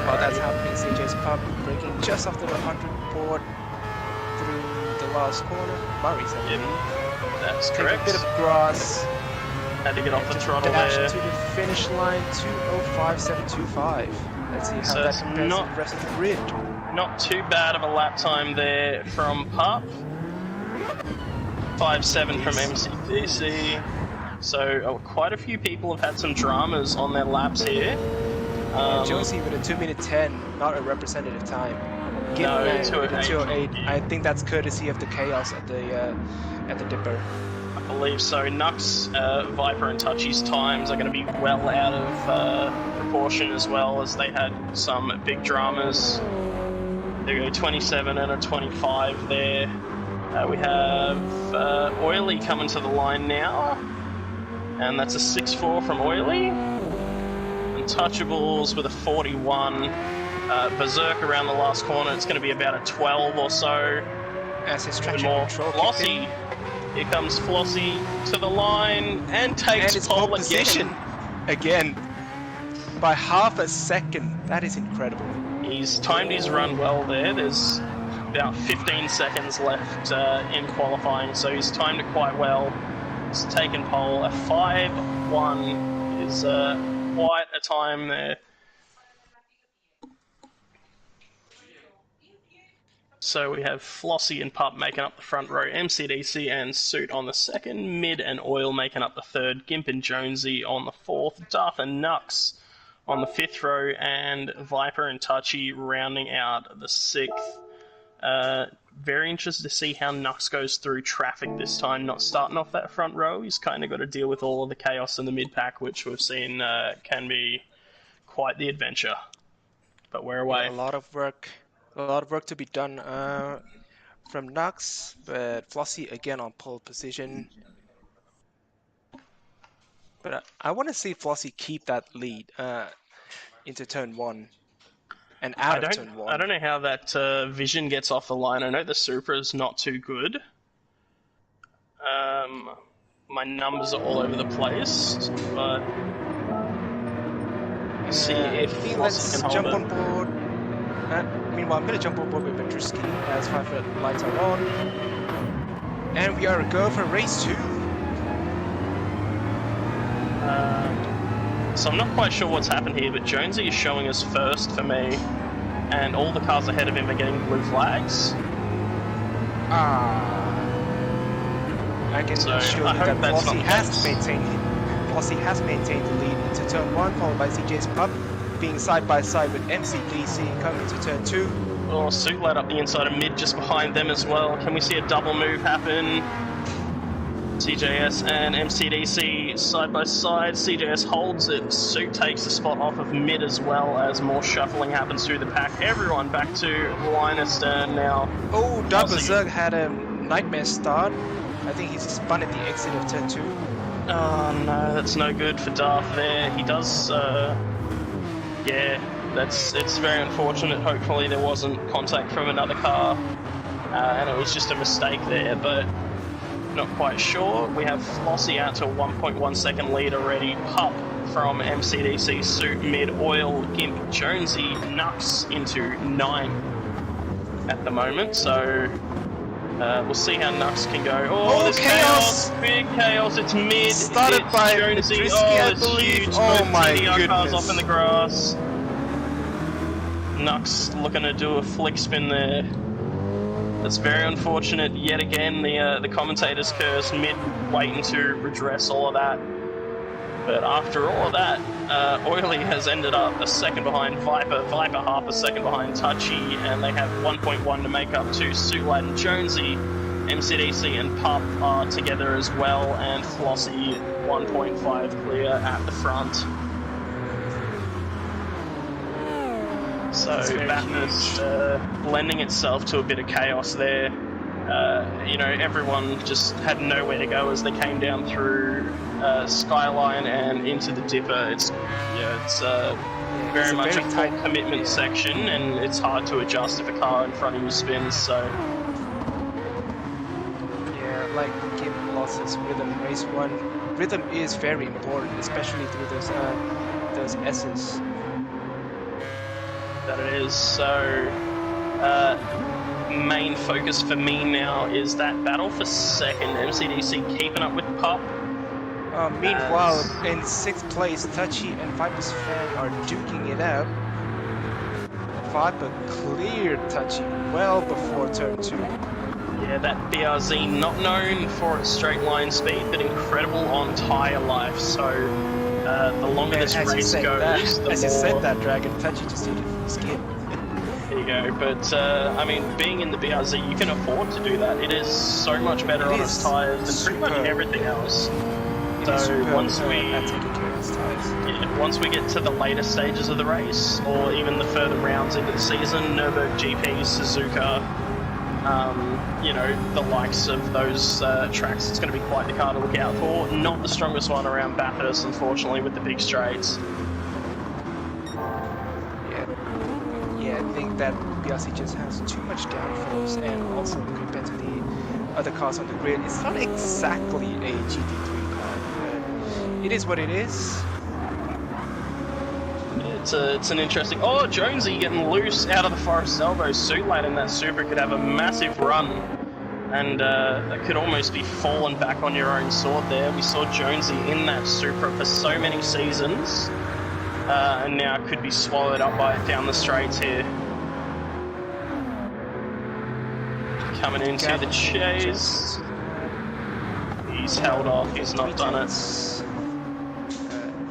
While that's happening, CJ's Pup braking just after the 100 board through the last corner. Murray's at the lead. That's Take correct. a bit of grass. Had to get off the throttle dash there. to the finish line, 2:05.725. Let's see how So that it's compares to the rest of the grid. Not too bad of a lap time there from Pup. 5.7 from MCDC. So quite a few people have had some dramas on their laps here. Josie with a 2:10, not a representative time. No, 2:08. I think that's courtesy of the chaos at the dipper. I believe so. Nux, Viper, and Touchy's times are going to be well out of proportion as well, as they had some big dramas. There we go, 27 and a 25 there. We have Oily coming to the line now, and that's a 6-4 from Oily. Untouchables with a 41. Berserk around the last corner, it's going to be about a 12 or so. As his traction more control Flossie. Here comes Flossie to the line and takes pole position again by half a second. That is incredible. He's timed his run well there. There's about 15 seconds left in qualifying, so he's timed it quite well. He's taken pole. A 5-1 is quite a time there. So we have Flossie and Pup making up the front row, MCDC and Suit on the second, Mid and Oil making up the third, Gimp and Jonesy on the fourth, Darth and Nux on the fifth row, and Viper and Touchy rounding out the sixth. Very interested to see how Nux goes through traffic this time, not starting off that front row. He's kind of got to deal with all of the chaos in the mid-pack, which we've seen can be quite the adventure. But we're away. Yeah, a lot of work to be done from Nux, but Flossie again on pole position. But I want to see Flossie keep that lead into turn 1 and out of turn 1. I don't know how that vision gets off the line. I know the Supra's not too good. My numbers are all over the place, but see if Flossie can hold on board. Meanwhile, I'm going to jump on board with Petruski as 5-foot lights are on. And we are a go for race 2. So I'm not quite sure what's happened here, but Jonesy is showing us first for me, and all the cars ahead of him are getting blue flags. I can show you that Flossie has maintained the lead into turn 1, followed by CJ's Pup, being side by side with MCDC coming to turn 2. Oh, Suit led up the inside of Mid just behind them as well. Can we see a double move happen? CJS and MCDC side by side. CJS holds it. Suit takes the spot off of Mid as well as more shuffling happens through the pack. Everyone back to line astern now. Oh, Berserk had a nightmare start. I think he's spun at the exit of turn 2. Oh no, that's no good for Darth there. He does, yeah, it's very unfortunate. Hopefully there wasn't contact from another car, and it was just a mistake there, but not quite sure. We have Flossie out to a 1.1 second lead already. Pup from MCDC, Suit, Mid, Oil, Gimp, Jonesy, Nux into 9 at the moment, so we'll see how Nux can go. Oh, there's chaos! Big chaos, it's Mid, started it's by Jonesy. Petruski, It's huge. Oh my TDR cars goodness. off in the grass. Nux looking to do a flick spin there. That's very unfortunate. Yet again, the commentator's curse. Mid waiting to redress all of that. But after all of that, Oily has ended up a second behind Viper. Viper half a second behind Touchy, and they have 1.1 to make up to Suit and Jonesy. MCDC and Pup are together as well, and Flossie 1.5 clear at the front. So Bathurst lending itself to a bit of chaos there. You know, everyone just had nowhere to go as they came down through Skyline and into the Dipper. It's very much a full commitment section, and it's hard to adjust if a car in front of you spins. So yeah, like Kim lost his rhythm race 1. Rhythm is very important, especially through those S's. That it is. So main focus for me now is that battle for second. MCDC keeping up with Pup. Meanwhile, in 6th place, Touchy and Viper's fan are duking it out. Viper cleared Touchy well before turn 2. Yeah, that BRZ not known for its straight line speed, but incredible on tyre life. So the longer this race goes, the more... As you said that, Dragon, Touchy just needed skip. There you go. But I mean, being in the BRZ, you can afford to do that. It is so much better on its tyres than pretty much everything else. So once we get to the later stages of the race, or even the further rounds into the season, Nürburgring GP, Suzuka, you know, the likes of those tracks, it's going to be quite the car to look out for. Not the strongest one around Bathurst, unfortunately, with the big straights. Yeah, I think that BRC just has too much downforce, and also compared to the other cars on the grid, it's not exactly a GT3 car, but it is what it is. It's an interesting... Oh, Jonesy getting loose out of the Forest Elbow. Suitlat in that Supra could have a massive run, and that could almost be falling back on your own sword there. We saw Jonesy in that Supra for so many seasons, and now could be swallowed up by it down the straights here. Coming into the chase. He's held off, he's not done it.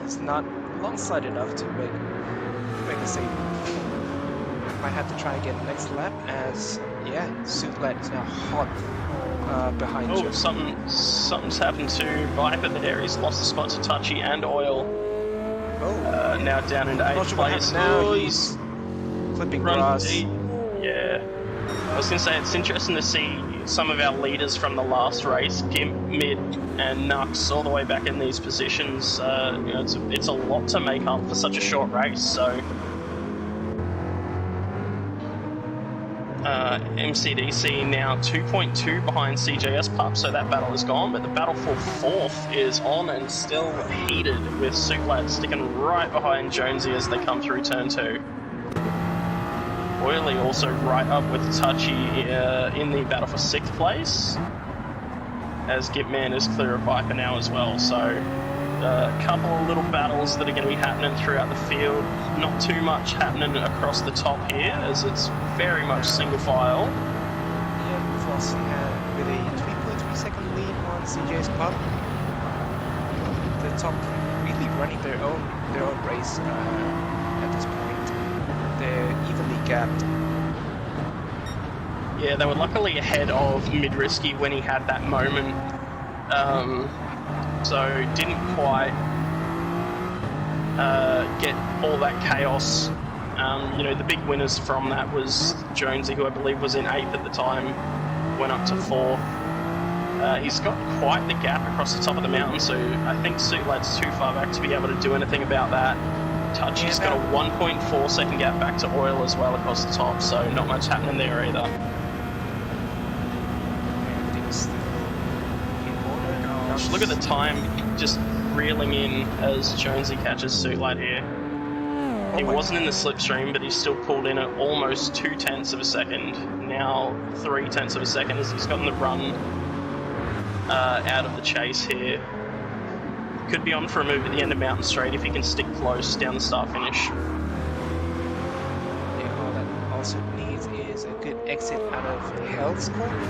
He's not alongside enough to make a save. Might have to try again next lap, as yeah, Suitlat is now hot behind. Oh, something's happened to Viper there. He's lost the spot to Touchy and Oil. Oh, now down into 8th place. Now he's clipping grass. Yeah, I was gonna say it's interesting to see some of our leaders from the last race, Gimp, Mid, and Nux, all the way back in these positions. You know, it's a lot to make up for such a short race. So, MCDC now 2.2 behind CJS Pup, so that battle is gone. But the battle for 4th is on and still heated, with Suitlat sticking right behind Jonesy as they come through turn 2. Oily also right up with Touchy in the battle for 6th place, as Gipman is clear of Viper now as well. So a couple of little battles that are going to be happening throughout the field. Not too much happening across the top here, as it's very much single file. Yeah, Flossie with a 3.3 second lead on CJ's Pup. The top really running their own race at this point. They're evenly gapped. Yeah, they were luckily ahead of Midrisky when he had that moment, so didn't quite get all that chaos. You know, the big winners from that was Jonesy, who I believe was in 8th at the time, went up to 4th. He's got quite the gap across the top of the mountain, so I think Suitlat's too far back to be able to do anything about that. Touchy's got a 1.4 second gap back to Oil as well across the top, so not much happening there either. Look at the time just reeling in as Jonesy catches Suitlat here. He wasn't in the slipstream, but he's still pulled in at almost 0.2 of a second. Now 0.3 of a second as he's gotten the run out of the chase here. Could be on for a move at the end of Mountain Straight if he can stick close down the start finish. Yeah, all that also needs is a good exit out of Hell's Corner.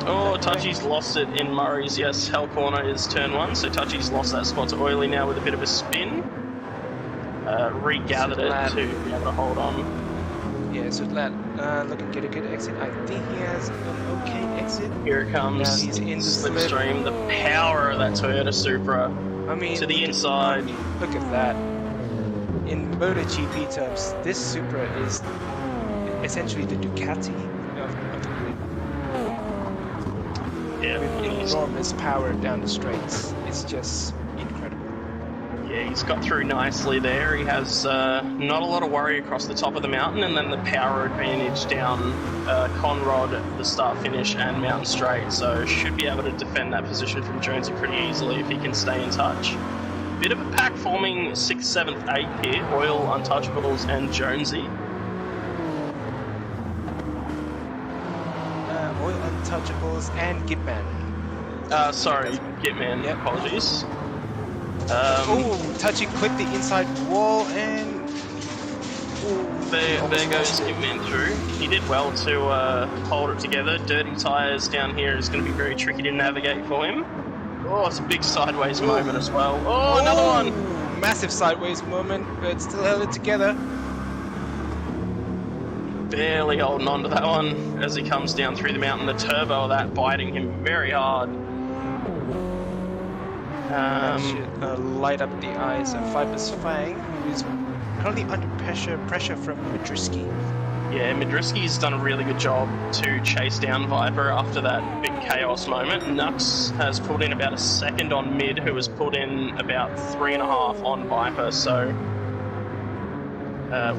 Oh, Touchy's lost it in Murray's. Yes, Hell Corner is turn 1, so Touchy's lost that spot to Oily now with a bit of a spin. Regathered it to be able to hold on. Yeah, Suitlat looking to get a good exit. I think he has an okay exit. Here it comes. He's in the slipstream. The power of that Toyota Supra. I mean, to the inside. Look at that. In MotoGP terms, this Supra is essentially the Ducati of the grid. Yeah, with enormous power down the straights. It's just incredible. Yeah, he's got through nicely there. He has not a lot of worry across the top of the mountain, and then the power advantage down Conrod, the start finish, and Mountain Straight. So should be able to defend that position from Jonesy pretty easily if he can stay in touch. Bit of a pack forming 6th, 7th, 8th here. Oil, Untouchables, and Jonesy. Oil, Untouchables, and Gipman. Sorry, Gipman. Yep. There goes Gitman through. He did well to hold it together. Dirty tyres down here is going to be very tricky to navigate for him. Oh, it's a big sideways moment as well. Oh, another one! Massive sideways moment, but still held it together. Barely holding on to that one as he comes down through the mountain. The turbo of that biting him very hard. That should light up the eyes of Viper's Fang, who's currently under pressure from Midrisky. Yeah, Midrisky's done a really good job to chase down Viper after that big chaos moment. Nux has pulled in about a second on Mid, who has pulled in about 3.5 on Viper, so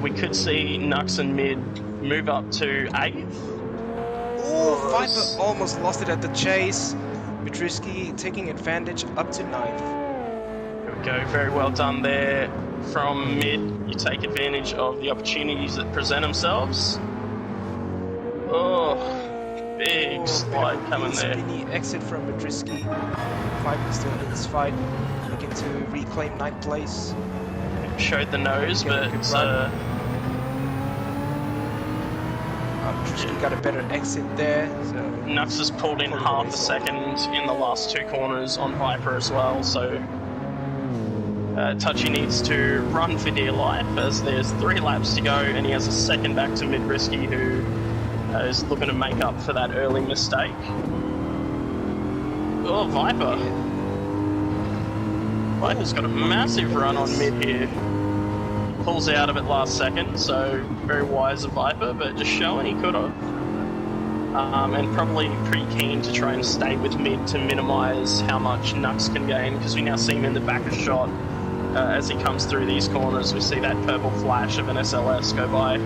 we could see Nux and Mid move up to 8th. Oh, Viper almost lost it at the chase. Midrisky taking advantage up to 9th. There we go, very well done there from Mid. You take advantage of the opportunities that present themselves. Oh, big slide coming there. Spinny exit from Midrisky. Viper still in this fight, looking to reclaim 9th place. Showed the nose, but Midrisky got a better exit there. So Nux has pulled in half a second in the last 2 corners on Viper as well, so Touchy needs to run for dear life as there's 3 laps to go and he has a second back to Midrisky, who is looking to make up for that early mistake. Oh, Viper. Viper's got a massive run on Mid here. Pulls out of it last second, so very wise of Viper, but just showing he could have. And probably pretty keen to try and stay with Mid to minimise how much Nux can gain, because we now see him in the back of shot. As he comes through these corners, we see that purple flash of an SLS go by.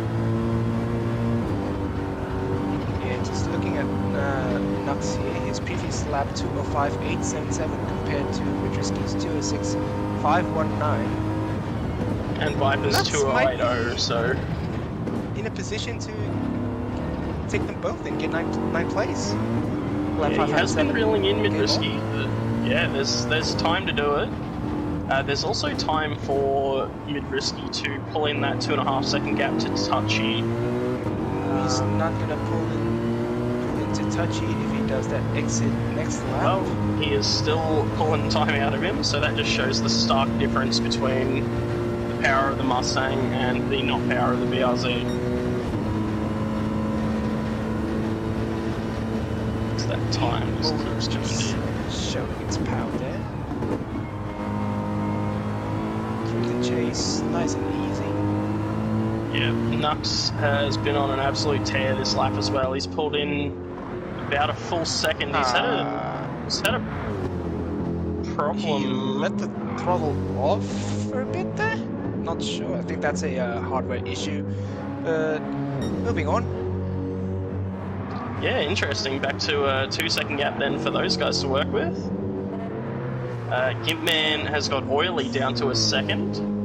Yeah, just looking at Nux here, his previous lap 2:05.877 compared to Midrisky's 2:06.519. And Viper's 2:08.0, so in a position to take them both and get 9th place. Yeah, he has been reeling in Midrisky, but yeah, there's time to do it. There's also time for Midrisky to pull in that 2.5 second gap to Touchy. He's not gonna pull into Touchy if he does that exit next lap. Well, he is still pulling time out of him, so that just shows the stark difference between the power of the Mustang and the not power of the BRZ. It's that time just showing its power there. Chase, nice and easy. Yeah, Nux has been on an absolute tear this lap as well. He's pulled in about a full second. He's had a problem. He let the throttle off for a bit there? Not sure. I think that's a hardware issue. Moving on. Yeah, interesting. Back to a 2-second gap then for those guys to work with. Gimpman has got Oily down to a second,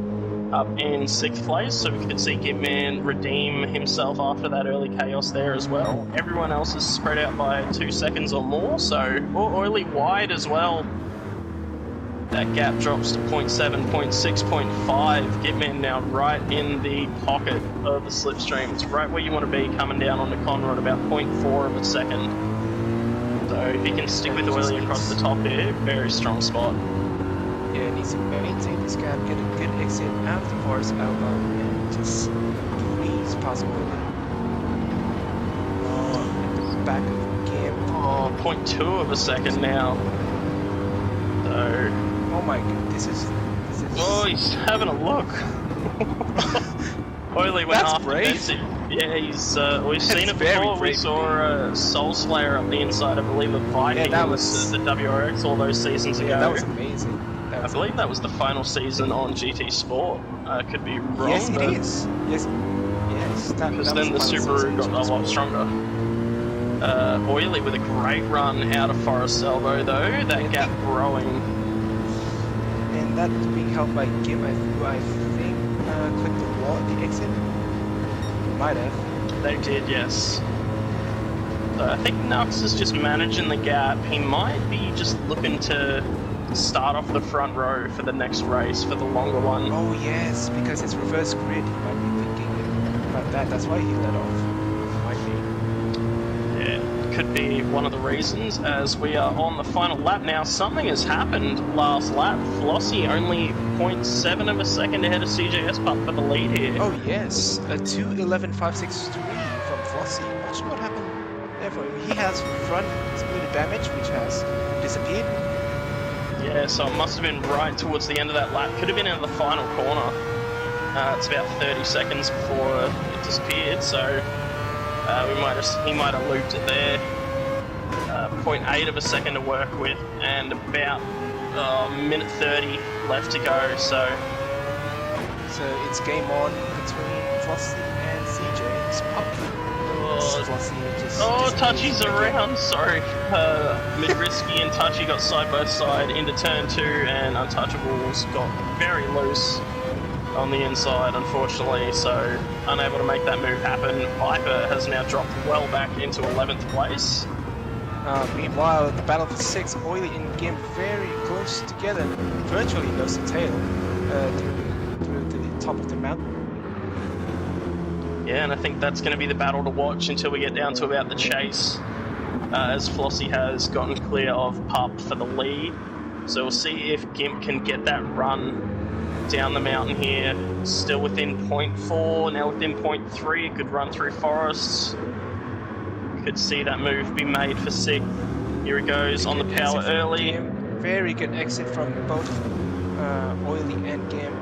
up in 6th place, so we could see Gimpman redeem himself after that early chaos there as well. Everyone else is spread out by 2 seconds or more, so Oily wide as well. That gap drops to 0.7, 0.6, 0.5. Gimpman now right in the pocket of the slipstream. It's right where you want to be coming down onto Conrad, about 0.4 of a second. So if he can stick with Oily across the top here, very strong spot. Yeah, needs to maintain this gap, get a good exit out of the forest elbow, and just please pass Oily. Back of the game. Oh, 0.2 of a second now. So... Oh my god, this is... Oh, he's having a look. Oily went half defensive. Yeah, we've seen it before. We saw Soul Slayer up the inside, I believe, of Viking. Yeah, that was the WRX all those seasons ago. That was amazing. I believe that was the final season on GT Sport. Could be wrong. Yes, it is. Yes. Because then the Subaru got a lot stronger. Oily with a great run out of Forest Elbow, though. That gap growing. And that was being held by Gim, who I think clicked the wall at the exit. Might have. They did, yes. So I think Nux is just managing the gap. He might be just looking to start off the front row for the next race, for the longer one. Oh yes, because it's reverse grid. He might be thinking about that. That's why he let off. Might be. Yeah, could be one of the reasons, as we are on the final lap now. Something has happened last lap. Flossie only 0.7 of a second ahead of CJS Pup for the lead here. Oh yes, a 2:11.563 from Flossie. Not sure what happened there for him. He has front splitter damage, which has disappeared. Yeah, so it must have been right towards the end of that lap. Could have been in the final corner. It's about 30 seconds before it disappeared, so he might have looped it there. 0.8 of a second to work with, and about minute 30 left to go. So it's game on between Flossie and CJ's Pup. Touchy's around. Sorry. Midrisky and Touchy got side by side into turn 2, and Untouchables got very loose on the inside, unfortunately, so unable to make that move happen. Viper has now dropped well back into 11th place. Meanwhile, the battle for 6, Oily and Gimp very close together, virtually nose to tail through the top of the mountain. Yeah, and I think that's going to be the battle to watch until we get down to about the chase, as Flossie has gotten clear of Pup for the lead. So we'll see if Gimp can get that run down the mountain here. Still within 0.4, now within 0.3, could run through forests. Could see that move be made for 6th. Here he goes on the power early. Very good exit from both Oily and Gimp.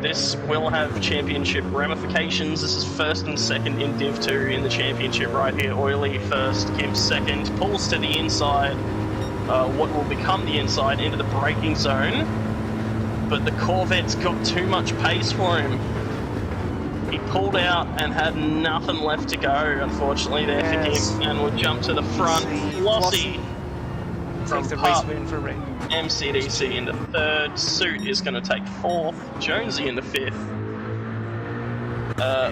This will have championship ramifications. This is 1st and 2nd in Div 2 in the championship right here. Oily 1st, Gimp 2nd. Pulls to the inside, what will become the inside, into the braking zone. But the Corvette's got too much pace for him. He pulled out and had nothing left to go, unfortunately, there for Gimp, and will jump to the front. Flossie from the Pup. race win for Ray. MCDC into 3rd, Suit is going to take 4th, Jonesy into 5th.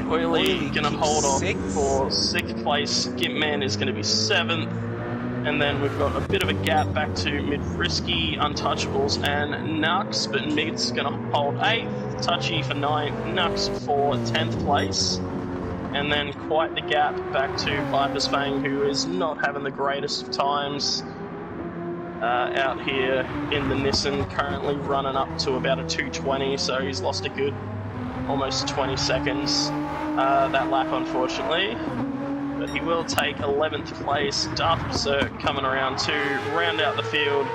Oily going to hold on for 6th place, Gimpman is going to be 7th, and then we've got a bit of a gap back to Midrisky, Untouchables, and Nux, but Mid's going to hold 8th, Touchy for 9th, Nux for 10th place, and then quite the gap back to Viper's Fang, who is not having the greatest of times. Out here in the Nissan, currently running up to about a 220, so he's lost a good almost 20 seconds that lap, unfortunately. But he will take 11th place. Darth Berserk coming around to round out the field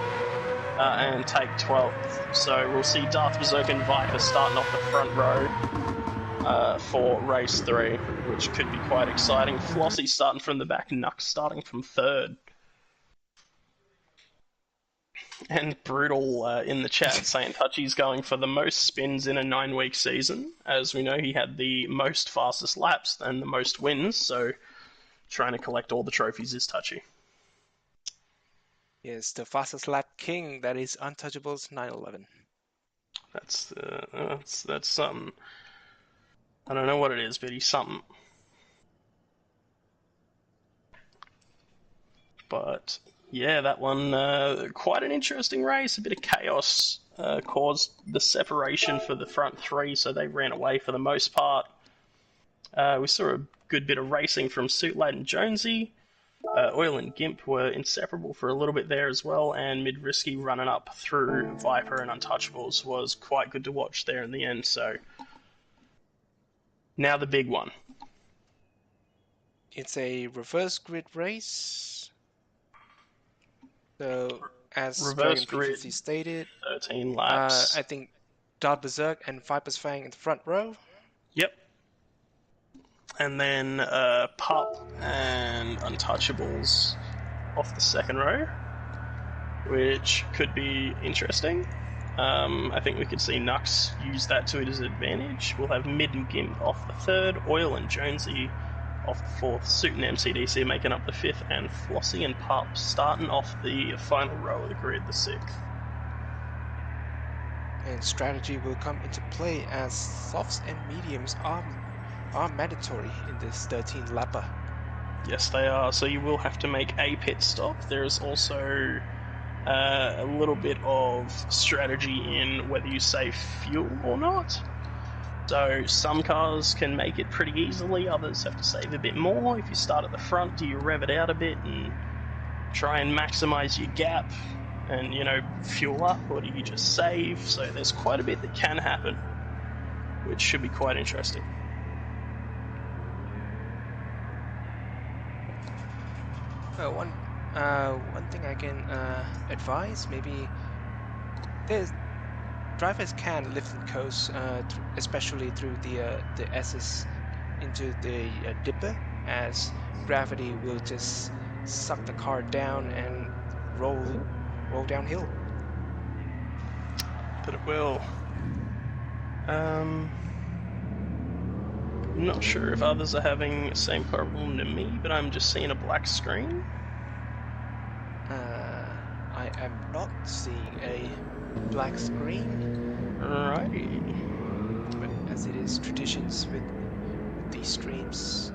and take 12th. So we'll see Darth Berserk and Viper starting off the front row for race 3, which could be quite exciting. Flossie starting from the back, Nux starting from 3rd. And Brutal in the chat saying Touchy's going for the most spins in a 9-week season. As we know, he had the most fastest laps and the most wins, so trying to collect all the trophies is Touchy. Yes, the fastest lap king, that is Untouchables 911. That's something. I don't know what it is, but he's something. But yeah, that one, quite an interesting race. A bit of chaos caused the separation for the front 3, so they ran away for the most part. We saw a good bit of racing from Suitlade and Jonesy. Oil and Gimp were inseparable for a little bit there as well, and Midrisky running up through Viper and Untouchables was quite good to watch there in the end. So now the big one. It's a reverse grid race. So, as Reverse Dragon previously stated, 13 laps. I think Darth Berserk and Viper's Fang in the front row. Yep. And then Pup and Untouchables off the second row, which could be interesting. I think we could see Nux use that to his advantage. We'll have Mid and Gimp off the 3rd, Oil and Jonesy off the 4th, Suit and MCDC making up the 5th, and Flossie and Pup starting off the final row of the grid, the 6th. And strategy will come into play as softs and mediums are mandatory in this 13 lapper. Yes, they are. So you will have to make a pit stop. There is also a little bit of strategy in whether you save fuel or not. So some cars can make it pretty easily, others have to save a bit more. If you start at the front, do you rev it out a bit and try and maximize your gap and, you know, fuel up, or do you just save? So there's quite a bit that can happen, which should be quite interesting. One thing I can advise, maybe drivers can lift and coast, especially through the S's into the dipper, as gravity will just suck the car down and roll downhill. But it will. I'm not sure if others are having the same problem to me, but I'm just seeing a black screen. I am not seeing a black screen. Alrighty. But as it is traditions with these streams,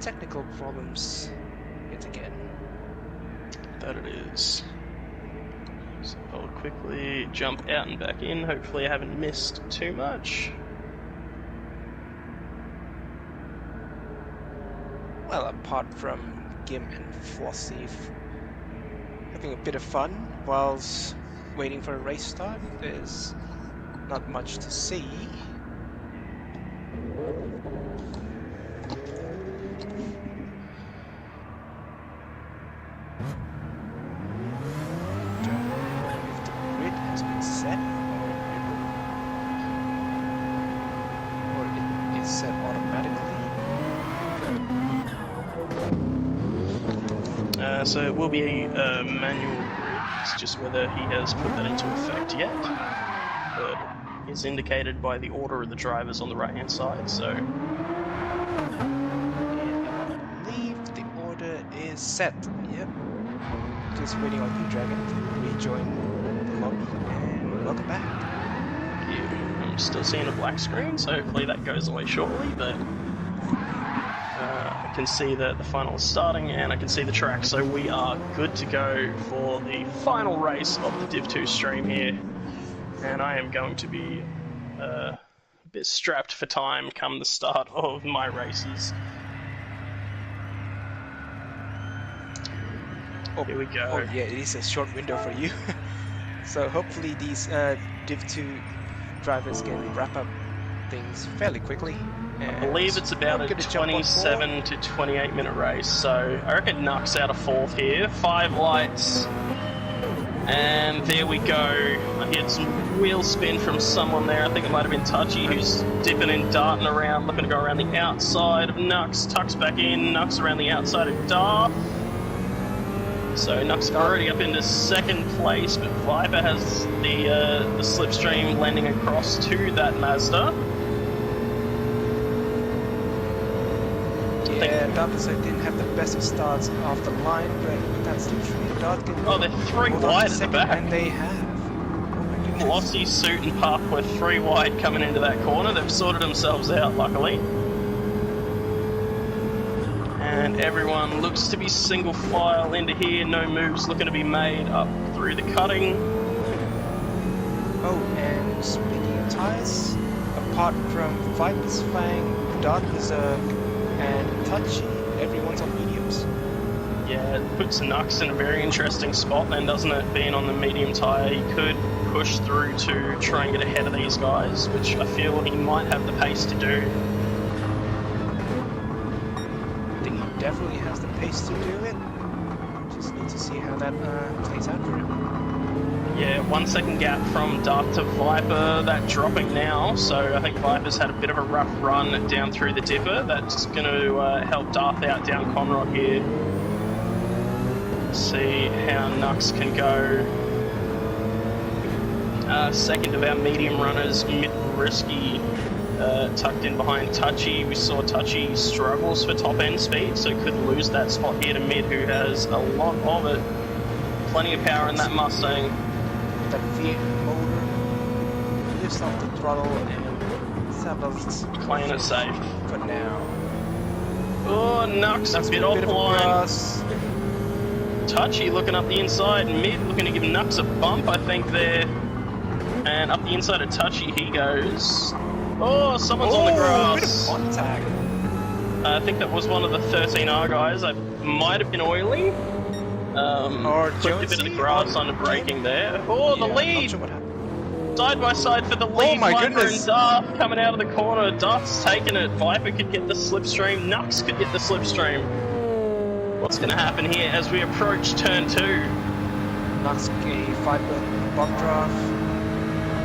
technical problems yet again. That it is. So I'll quickly jump out and back in. Hopefully I haven't missed too much. Well, apart from Gim and Flossie having a bit of fun whilst waiting for a race start, there's not much to see. If the grid has been set, or it is set automatically. So it will be a manual grid, it's just whether he has put that into effect yet. But it's indicated by the order of the drivers on the right hand side, so... I believe the order is set, yep. Just waiting on you, Dragon, to rejoin the lobby, and welcome back. Yeah, I'm still seeing a black screen, so hopefully that goes away shortly, but... I can see that the final is starting and I can see the track, so we are good to go for the final race of the Div 2 stream here. And I am going to be a bit strapped for time come the start of my races. Oh, here we go. Oh yeah, it is a short window for you. So hopefully these Div 2 drivers can wrap up things fairly quickly. I believe it's about a 27 to 28 minute race, so I reckon Nuck's out of 4th here. 5 lights, and there we go. I heard some wheel spin from someone there. I think it might have been Touchy, who's dipping and darting around, looking to go around the outside of Nux. Tucks back in, Nux around the outside of Darth. So Nux already up into 2nd place, but Viper has the slipstream landing across to that Mazda. Yeah, Darth didn't have the best of starts off the line, but with that slipstream, Darth can... Oh, they're 3 wide at the back. And they have. Lossy, Suit and Puff were 3 wide coming into that corner. They've sorted themselves out, luckily. And everyone looks to be single file into here. No moves looking to be made up through the cutting. Oh, and speaking of tyres, apart from Viper's Fang, Darth Berserk, and Touchy, everyone's on mediums. Yeah, it puts Nux in a very interesting spot then, doesn't it? Being on the medium tyre, he could push through to try and get ahead of these guys, which I feel he might have the pace to do. I think he definitely has the pace to do it. Just need to see how that plays out for him. Yeah, 1 second gap from Darth to Viper, that dropping now, so I think Viper's had a bit of a rough run down through the dipper. That's going to help Darth out down Conrod here. See how Nux can go. Second of our medium runners, Risky, tucked in behind Touchy. We saw Touchy struggles for top end speed, so could lose that spot here to Mid, who has a lot of it. Plenty of power in that Mustang. That V8 motor lifts off the throttle and settles. Playing it safe for now. Oh, Nux a bit offline. Touchy looking up the inside, Mid looking to give Nux a bump, I think, there. And up the the inside of Touchy, he goes. Oh, someone's on the grass. Bit of contact. I think that was one of the 13R guys. I might have been Oily. Or clipped a bit of the grass on the braking there. Oh, the lead! Side by side for the lead. Oh my Viper goodness. and Darth coming out of the corner. Darth's taking it. Viper could get the slipstream. Nux could get the slipstream. What's going to happen here as we approach turn 2? Nux a Viper bump draft.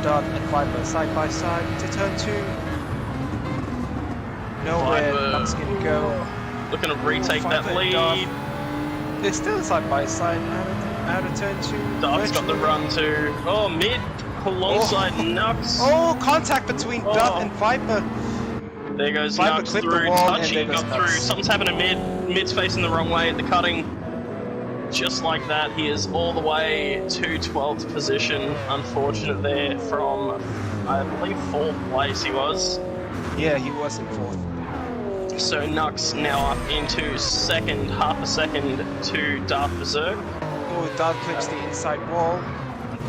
Darth and Viper side by side to turn 2. Nowhere Nux can go. Looking to retake that lead. Darth. They're still side by side out of turn 2. Darth's got the run too. Oh, mid alongside Nux. Oh, contact between Darth and Viper. There goes Viper Nux clipped through. the wall Touchy and there got goes through. Nux. Something's happened to mid. Mid's facing the wrong way at the cutting. Just like that, he is all the way to 12th position. Unfortunate there from, I believe, 4th place he was. Yeah, he was in 4th. So Nux now up into 2nd, half a second to Darth Berserk. Oh, Darth clips the inside wall.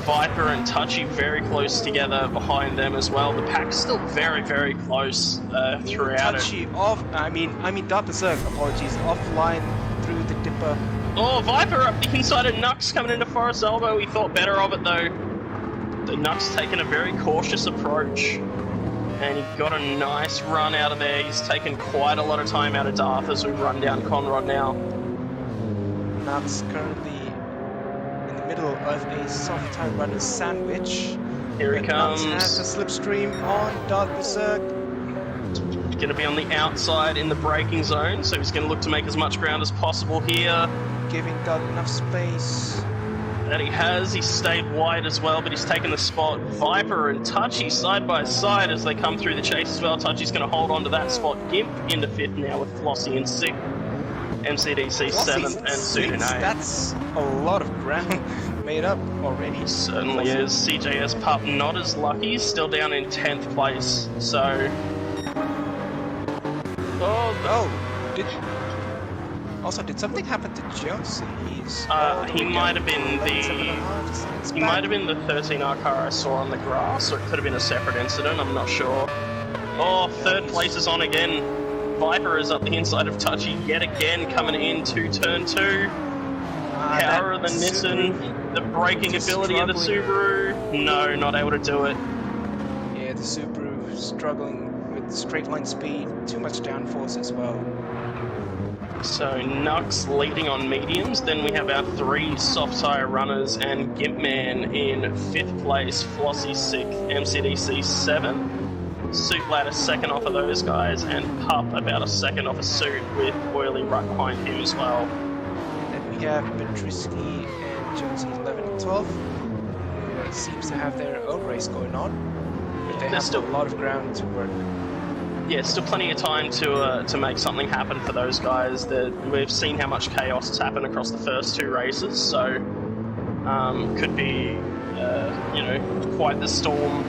Viper and Touchy very close together behind them as well. The pack's still very, very close throughout Touchy off. I mean, Darth Berserk. Apologies, offline through the dipper. Oh, Viper up the inside of Nux coming into Forest Elbow. He thought better of it though. The Nux taking a very cautious approach. And he got a nice run out of there. He's taken quite a lot of time out of Darth as we run down Conrod now. Nux currently in the middle of a soft tire runner sandwich. Here he comes. Nux has a slipstream on Darth Berserk. Going to be on the outside in the braking zone, so he's going to look to make as much ground as possible here. Giving Darth enough space. That he has. He's stayed wide as well, but he's taken the spot. Viper and Touchy side by side as they come through the chase as well. Touchy's going to hold on to that spot. Gimp into 5th now with Flossie in 6th. MCDC 7th and Suit in 8th. That's a lot of ground made up already. Certainly is. CJS Pup not as lucky. He's still down in 10th place. So... did something happen to Jonesy? He might have been the 13R car I saw on the grass, or it could have been a separate incident. I'm not sure. Oh, 3rd place is on again. Viper is up the inside of Touchy yet again, coming into turn 2. Power of the Nissan, the braking ability of the Subaru. No, not able to do it. Yeah, the Subaru struggling with straight line speed, too much downforce as well. So Nux leading on mediums, then we have our 3 soft tyre runners and Gimpman in 5th place, Flossie 6th, MCDC 7th, Suit Ladder 2nd off of those guys, and Pup about a 2nd off a Suit with Oily right behind him as well. Then we have Petrisky and Jonesy 11 and 12, who seems to have their own race going on, but they have still a lot of ground to work. Yeah, still plenty of time to make something happen for those guys. We've seen how much chaos has happened across the first 2 races, so could be quite the storm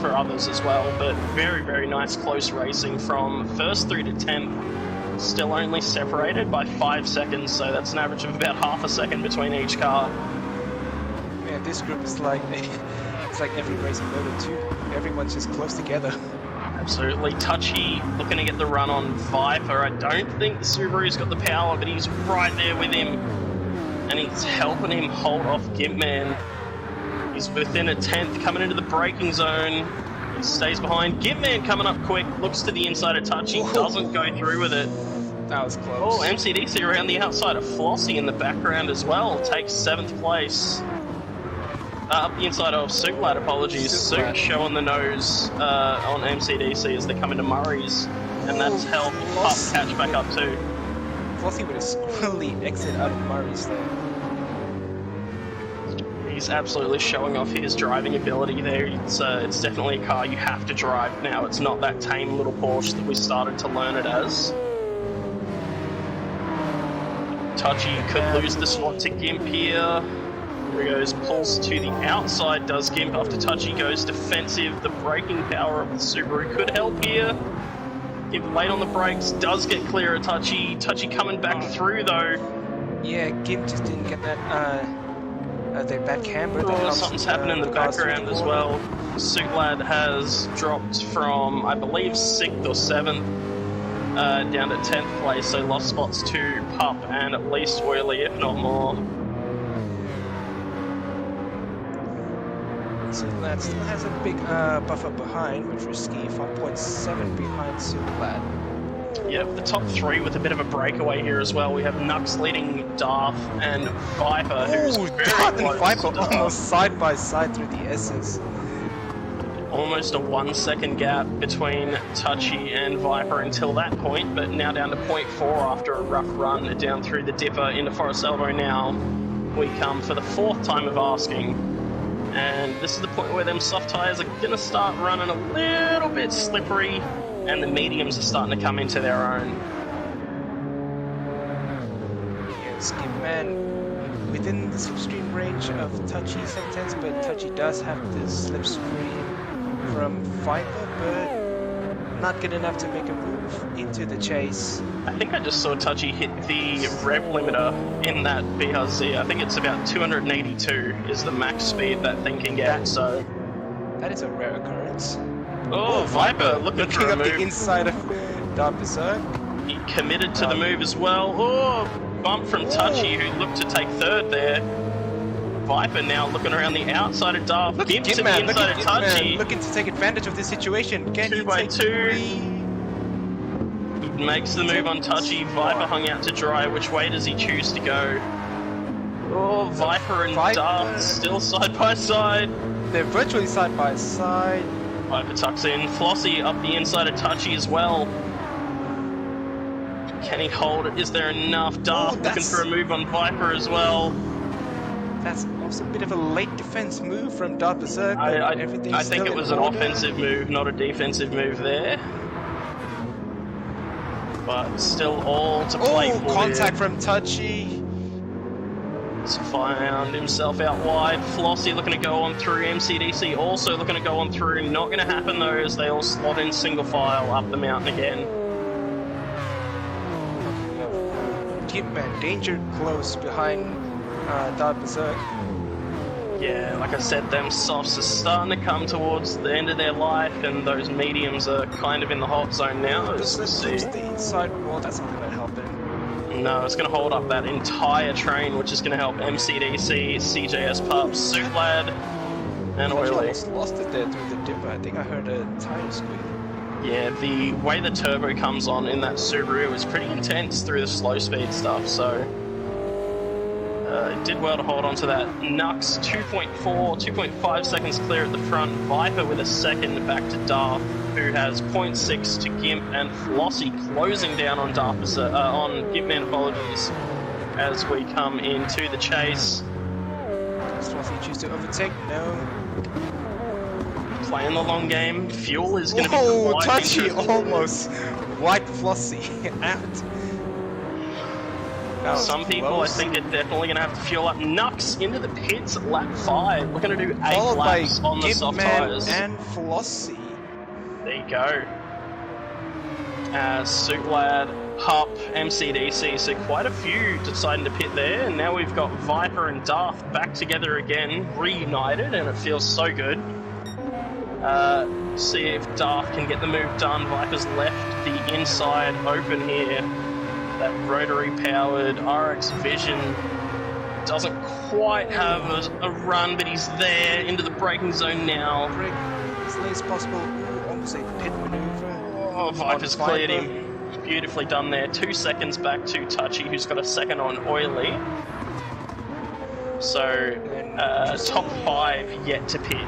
for others as well. But very, very nice close racing from 1st through to 10th. Still only separated by 5 seconds, so that's an average of about half a second between each car. Man, this group is like it's like every race in Moto2. Everyone's just close together. Absolutely. Touchy looking to get the run on Viper. I don't think the Subaru's got the power, but he's right there with him. And he's helping him hold off Gimpman. He's within a 10th, coming into the braking zone. He stays behind. Gimpman coming up quick, looks to the inside of Touchy, doesn't go through with it. That was close. Oh, MCDC around the outside of Flossie in the background as well. Takes 7th place. Up the inside of Suit Lad, apologies. Suit showing the nose on MCDC as they come into Murray's, and that's helped Pup catch back up too. Flossie with a squirrely exit out of Murray's there. He's absolutely showing off his driving ability there. It's definitely a car you have to drive now. It's not that tame little Porsche that we started to learn it as. Touchy could lose the spot to Gimp here. Here he goes, pulls to the outside, does Gimp after Touchy goes defensive. The braking power of the Subaru could help here. Gimp late on the brakes, does get clear of Touchy. Touchy coming back through though. Yeah, Gimp just didn't get that their back camber. That Oh, helps, something's happening in the the cars through background the as corner. well. Suitlad has dropped from, I believe, 6th or 7th down to 10th place, so lost spots to Pup and at least Oily, if not more. Suitlad still has a big buffer behind, with Risky 5.7 behind Suitlad. Yep, the top 3 with a bit of a breakaway here as well. We have Nux leading Darth and Viper, who's very Darth and close Viper to Darth. almost side by side through the S's. Almost a 1-second gap between Touchy and Viper until that point, but now down to 0.4 after a rough run down through the Dipper into Forest Elbow now. We come for the 4th time of asking, and this is the point where them soft tyres are going to start running a little bit slippery, and the mediums are starting to come into their own. Yeah, Skipman within the slipstream range of Touchy sometimes, but Touchy does have the slipstream from Viper, but not good enough to make a move into the chase. I think I just saw Touchy hit the rev limiter in that BRZ. I think it's about 282 is the max speed that thing can get, so... That is a rare occurrence. Oh, Viper looking for a up move. the inside of Dark Berserk. He committed to the move as well. Oh, bump from Touchy, who looked to take 3rd there. Viper now looking around the outside of Darth. Gimp to the inside of Touchy. Looking to take advantage of this situation. Can 2 by 2. He makes the move on Touchy. Viper hung out to dry. Which way does he choose to go? Oh, Viper and Darth still side by side. They're virtually side by side. Viper tucks in. Flossy up the inside of Touchy as well. Can he hold it? Is there enough? Darth looking for a move on Viper as well. That's also a bit of a late defense move from Dark Berserk. I think it was an offensive move, not a defensive move there. But still all to play for. Contact from Touchy. He's found himself out wide. Flossy looking to go on through. MCDC also looking to go on through. Not going to happen though, as they all slot in single file up the mountain again. Gipman, danger close behind Dark Berserk. Yeah, like I said, them softs are starting to come towards the end of their life, and those mediums are kind of in the hot zone now. As we see. The inside wall, that's not going to help it. No, it's going to hold up that entire train, which is going to help MCDC, CJS Pups, Suitlad, and Oily. Almost lost it there through the dipper. I think I heard a tire squeak. Yeah, the way the turbo comes on in that Subaru is pretty intense through the slow speed stuff, so it did well to hold on to that. Nux 2.5 seconds clear at the front. Viper with a 2nd back to Darth, who has 0.6 to Gimp, and Flossy closing down on on Gimpman, apologies, as we come into the chase. Does Flossy choose to overtake? No. Playing the long game. Fuel is going to be quite Touchy interesting. almost wiped Flossy out. Some people, I think, are definitely going to have to fuel up. Nux into the pits at lap 5. We're going to do 8 laps on the soft tyres. And Flossy. There you go. Suitlad, Pup, MCDC, so quite a few deciding to pit there. And now we've got Viper and Darth back together again, reunited, and it feels so good. See if Darth can get the move done. Viper's left the inside open here. That rotary-powered RX Vision doesn't quite have a run, but he's there into the braking zone now. Brake as late as possible. Ooh, almost a pit maneuver. Oh, Viper's cleared him. Beautifully done there. 2 seconds back to Touchy, who's got a 2nd on Oily. So, top 5 yet to pit.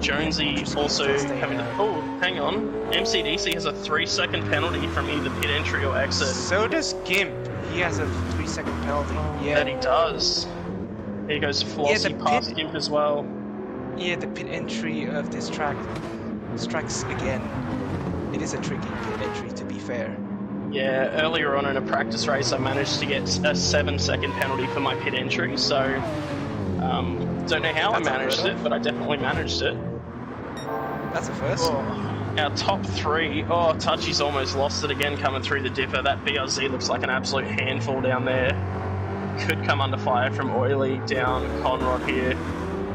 Jonesy also having to... Oh, hang on. MCDC has a 3-second penalty from either pit entry or exit. So does Gimp. He has a 3-second penalty. Yeah. That he does. Here goes Flossy past Gimp as well. Yeah, the pit entry of this track strikes again. It is a tricky pit entry, to be fair. Yeah, earlier on in a practice race, I managed to get a 7-second penalty for my pit entry, so... don't know how I managed it, but I definitely managed it. That's a first. Oh, our top 3. Oh, Touchy's almost lost it again coming through the dipper. That BRZ looks like an absolute handful down there. could come under fire from Oily down Conrod here,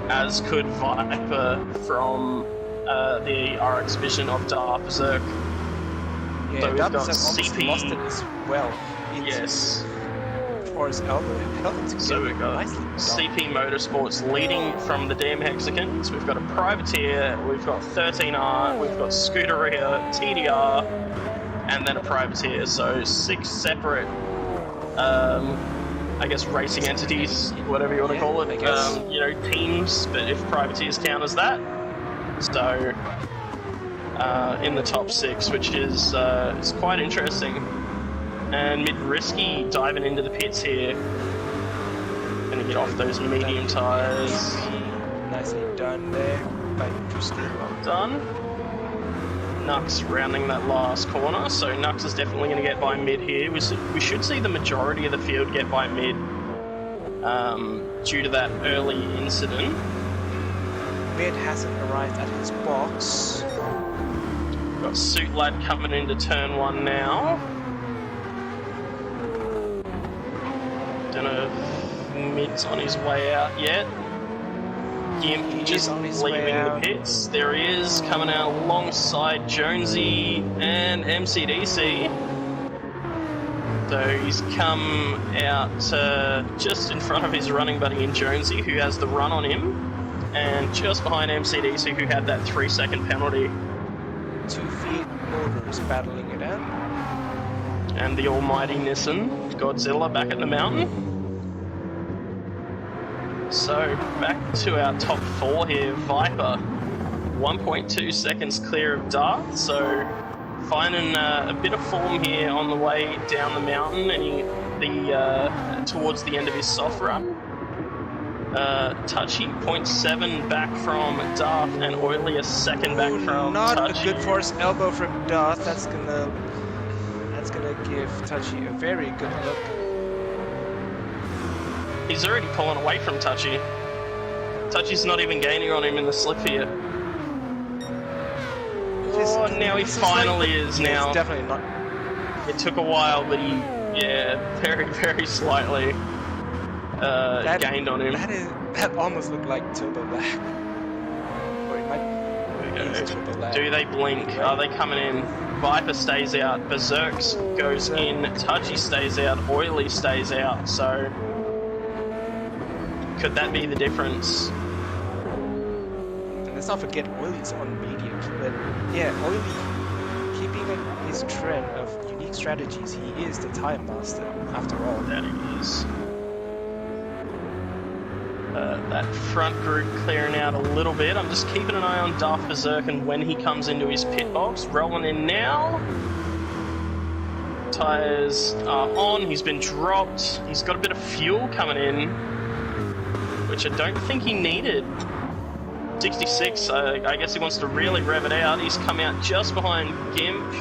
as could Viper from the RX Vision of Dark Berserk. Yeah, so we've Dark got Berserk almost lost it as well. Yes. For his elbow, held it together So we've got nicely. CP Motorsports leading from the damn Hexagons. We've got a Privateer, we've got 13R, we've got Scuderia, TDR, and then a Privateer. So 6 separate, I guess, racing entities, whatever you want to call it. You know, teams, but if Privateers count as that. So in the top 6, which is quite interesting. And Mid-Risky diving into the pits here. Gonna get off those medium tyres. Nicely done there by Drusky. Well done. Nux rounding that last corner, so Nux is definitely going to get by mid here. We should see the majority of the field get by mid due to that early incident. Mid hasn't arrived at his box. Got Suit Lad coming into turn 1 now. Don't know if Mid's on his way out yet. Gimp just leaving the pits. There he is, coming out alongside Jonesy and MCDC. So he's come out just in front of his running buddy in Jonesy, who has the run on him, and just behind MCDC, who had that 3-second penalty. 2 feet motors battling it out. And the almighty Nissan, Godzilla, back at the mountain. So, back to our top 4 here. Viper, 1.2 seconds clear of Darth, so finding a bit of form here on the way down the mountain, and towards the end of his soft run. Touchy, 0.7 back from Darth, and Oily a second back from Not Touchy. a good force elbow from Darth. That's gonna give Touchy a very good look. He's already pulling away from Touchy. Touchy's not even gaining on him in the slip here. Oh, now he finally is now. It's definitely not. It took a while, but he, very, very slightly gained on him. That almost looked like Turbo Lag. Or it might be Turbo Lag. Do they blink? Are they coming in? Viper stays out. Berserks goes in. Touchy stays out. Oily stays out. So could that be the difference? And let's not forget Oily's on mediums, but yeah, Oily keeping his trend of unique strategies. He is the time master after all. That he is. That front group clearing out a little bit. I'm just keeping an eye on Darth Berserk and when he comes into his pit box. Rolling in now. Tyres are on. He's been dropped. He's got a bit of fuel coming in, which I don't think he needed. 66, I guess he wants to really rev it out. He's come out just behind Gimp.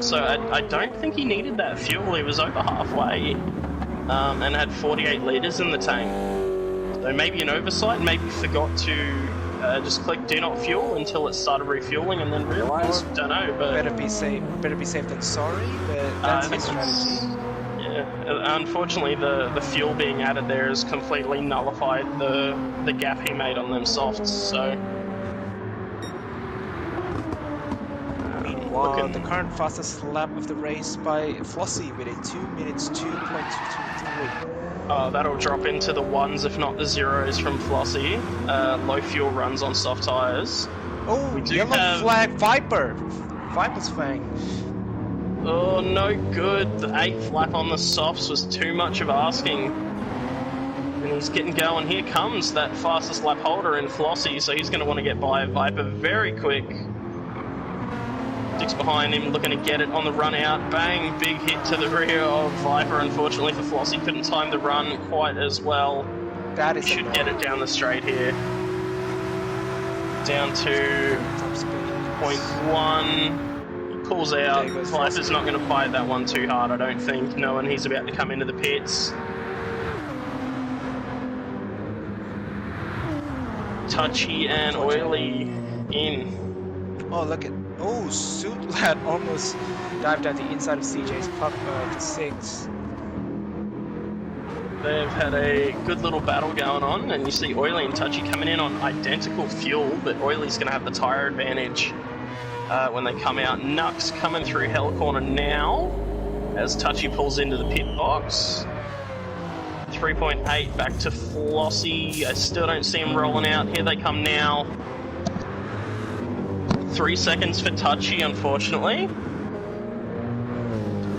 So I don't think he needed that fuel. He was over halfway and had 48 litres in the tank. So maybe an oversight, maybe forgot to just click do not fuel until it started refueling and then realised. Don't know, but better be safe than sorry, but that's his strategy. Yeah, unfortunately the fuel being added there has completely nullified the gap he made on them softs, so... Meanwhile, the current fastest lap of the race by Flossie with a 2 minutes 2.223. That'll drop into the 1s if not the 0s from Flossie. Low fuel runs on soft tyres. Oh, we do yellow have... flag Viper! Viper's Fang. Oh, no good. The 8th lap on the softs was too much of asking. And he's getting going. Here comes that fastest lap holder in Flossie, so he's going to want to get by Viper very quick. Dick's behind him, looking to get it on the run out. Bang! Big hit to the rear of Viper. Unfortunately for Flossie, couldn't time the run quite as well. That is should get it down the straight here. Down to 0.1. Pulls out. Viper's not going to fight that one too hard, I don't think, knowing he's about to come into the pits. Touchy and Oily in. Oh, look at... Oh, Suit Lad almost dived at the inside of CJ's puck to 6. They've had a good little battle going on, and you see Oily and Touchy coming in on identical fuel, but Oily's going to have the tyre advantage when they come out. Nux coming through Hell Corner now as Touchy pulls into the pit box. 3.8 back to Flossie. I still don't see him rolling out. Here they come now. 3 seconds for Touchy, unfortunately.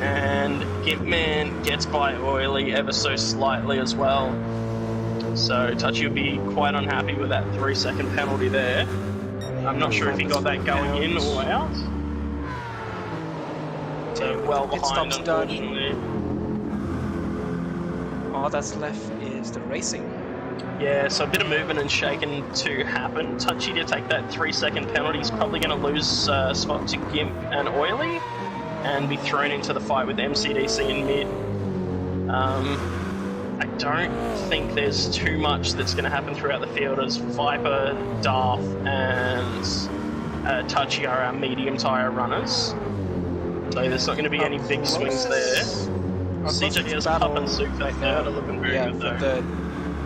And Gimpman gets by Oily ever so slightly as well. So Touchy will be quite unhappy with that 3-second penalty there. I'm not sure if he got that going in or out. So well behind, unfortunately. All that's left is the racing. Yeah, so a bit of movement and shaking to happen. Touchy to take that 3-second penalty. He's probably going to lose spot to Gimp and Oily and be thrown into the fight with MCDC in mid. I don't think there's too much that's going to happen throughout the field as Viper, Darth, and Touchy are our medium tyre runners. So there's not going to be any big swings there. CJ's Pup and Soup right now are looking very good though.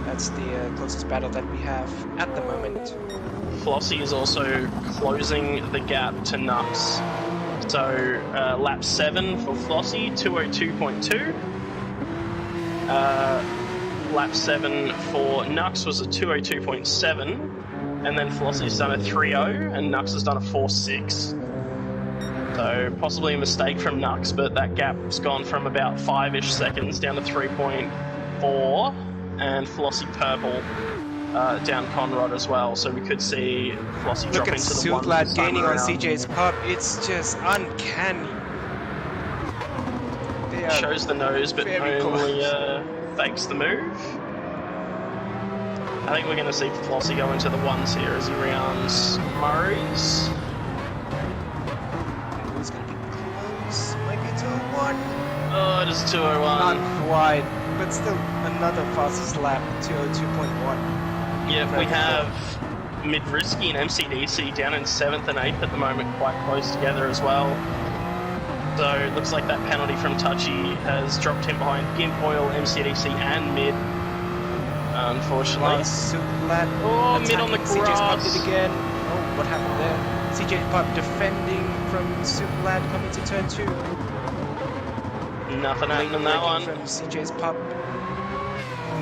That's the closest battle that we have at the moment. Flossie is also closing the gap to Nux. So lap 7 for Flossie, 202.2. Lap 7 for Nux was a 202.7. And then Flossie's done a 3.0 and Nux has done a 4.6. So possibly a mistake from Nux, but that gap's gone from about 5-ish seconds down to 3.4, and Flossie Purple down Conrod as well. So we could see Flossie drop into the one. Look at Suitlat gaining on CJ's Pup. It's just uncanny. Shows the nose, but only fakes the move. I think we're going to see Flossie go into the ones here as he rounds Murray's. Might be 201. Oh, it is 201. Not quite, but still another fastest lap, 202.1. Yeah, we have Mid-Risky and MCDC down in 7th and 8th at the moment, quite close together as well. So it looks like that penalty from Touchy has dropped him behind Gimp, Oil, MCDC and Mid. Unfortunately. Oh, Mid on the grass. CJ's Pup did again. Oh, what happened there? CJ Pup defending from Superlad coming to turn 2. Nothing happened in that one. From CJ's Pup.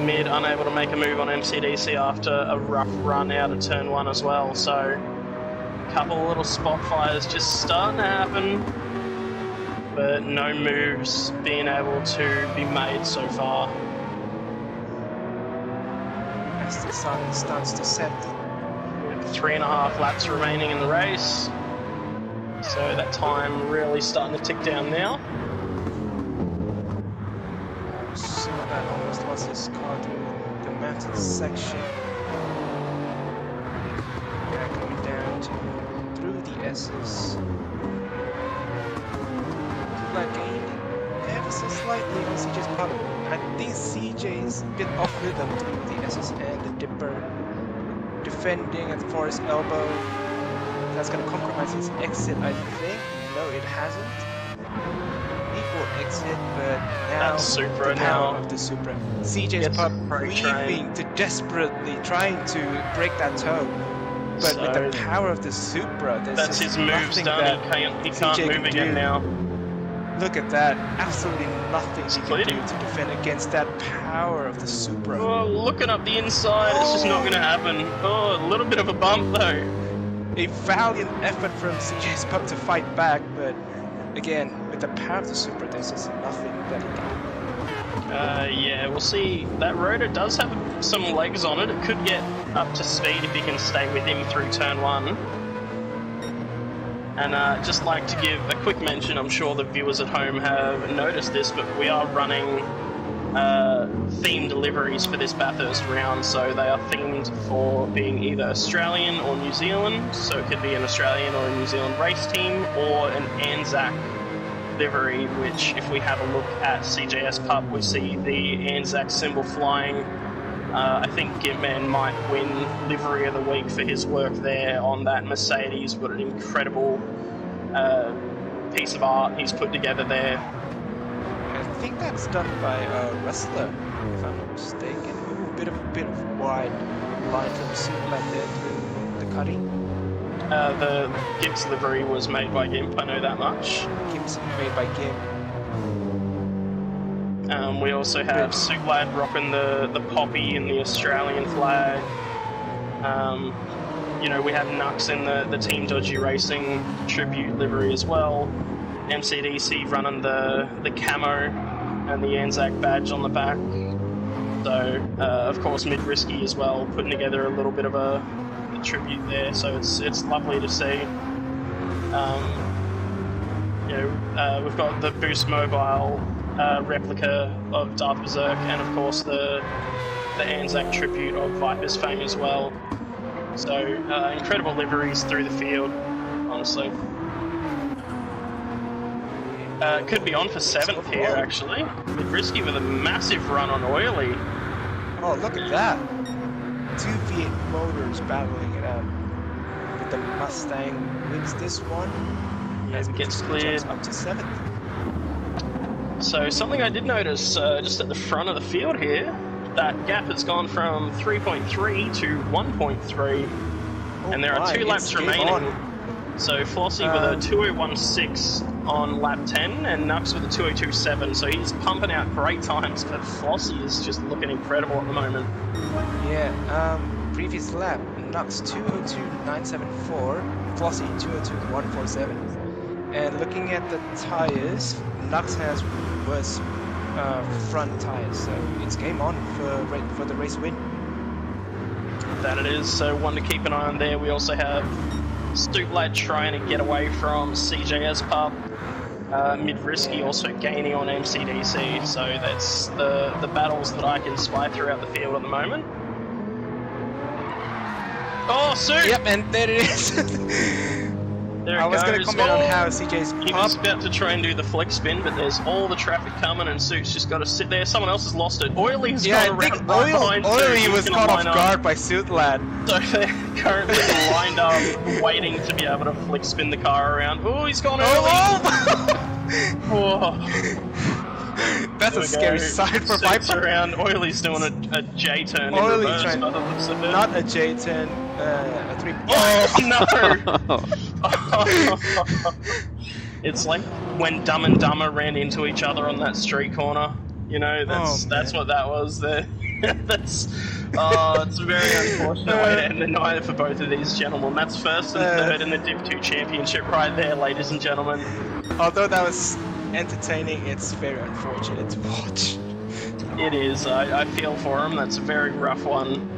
Mid unable to make a move on MCDC after a rough run out of turn 1 as well. So a couple of little spot fires just starting to happen, but no moves being able to be made so far. As the sun starts to set. 3.5 laps remaining in the race, so that time really starting to tick down now. Superlad almost lost his car through the mountain section. Yeah, coming down through the S's. Superlad gained ever so slightly on CJ's Pup. I think CJ's a bit off rhythm through the S's and the Dipper. Defending at Forest Elbow. That's going to compromise his exit, I think. No, it hasn't. Equal exit, but now that's Supra the power now of the Supra. CJ's Pup weaving to desperately trying to break that toe. But so with the power of the Supra, that's his moves done. He can't move again now. Look at that. Absolutely nothing he can do to defend against that power of the Supra. Oh, looking up the inside, it's just not going to happen. Oh, a little bit of a bump though. A valiant effort from CJ's Pup to fight back, but again, with the power of the Supra, there's just nothing that he can do. Yeah, we'll see. That rotor does have some legs on it. It could get up to speed if he can stay with him through turn 1. And just like to give a quick mention, I'm sure the viewers at home have noticed this, but we are running themed deliveries for this Bathurst round, so they are themed for being either Australian or New Zealand, so it could be an Australian or a New Zealand race team, or an Anzac livery, which if we have a look at CJS Pup, we see the Anzac symbol flying. I think Gimpman might win Livery of the Week for his work there on that Mercedes. What an incredible piece of art he's put together there. I think that's done by a wrestler. if I'm not mistaken. Ooh, bit of wide line from Superman there through the cutting. The Gibbs livery was made by Gimp, I know that much. Gibbs made by Gimp. We also have Sutlad rocking the poppy and the Australian flag. You know, we have Nux in the Team Dodgy Racing tribute livery as well. MCDC running the camo and the Anzac badge on the back. So, of course, Mid-Risky as well, putting together a little bit of a tribute there. So it's lovely to see. You know, we've got the Boost Mobile replica of Darth Berserk, and of course the Anzac tribute of Viper's fame as well. So incredible liveries through the field, honestly. Could be on for 7th here, actually. Risky with a massive run on Oily. Oh, look at that! 2 V8 motors battling it out. But the Mustang wins this one. As it gets cleared up to 7th. So something I did notice just at the front of the field here, that gap has gone from 3.3 to 1.3, and there are 2 laps remaining. So Flossie with a 2016 on lap 10, and Nux with a 2027. So he's pumping out great times, but Flossie is just looking incredible at the moment. Yeah. Previous lap, Nux 202.974, Flossie 202.147. And looking at the tires, Nux has worse front tires, so it's game on for the race win. That it is, so one to keep an eye on there. We also have Stooplad trying to get away from CJS Pup. Mid-Risky also gaining on MCDC, so that's the battles that I can spy throughout the field at the moment. Oh, Sue! Yep, and there it is. There I was going to comment on how CJ's He was about to try and do the flex spin, but there's all the traffic coming, and Suit's just got to sit there. Someone else has lost it. Oily's gone around right behind Suit. Oily was caught off guard by Suitlad. So they're currently lined up, waiting to be able to flick spin the car around. Oh, he's gone early! Oh. That's a scary sight for Viper. Around. Oily's doing a J-turn in Oily reverse, trying, by the looks of it. not a J-turn, a 3... Oh, no! It's like when Dumb and Dumber ran into each other on that street corner. You know, that's what that was there. It's a very unfortunate way to end the night for both of these gentlemen. That's 1st and 3rd in the Div 2 Championship right there, ladies and gentlemen. Although that was entertaining, it's very unfortunate to watch. It is. I feel for them. That's a very rough one.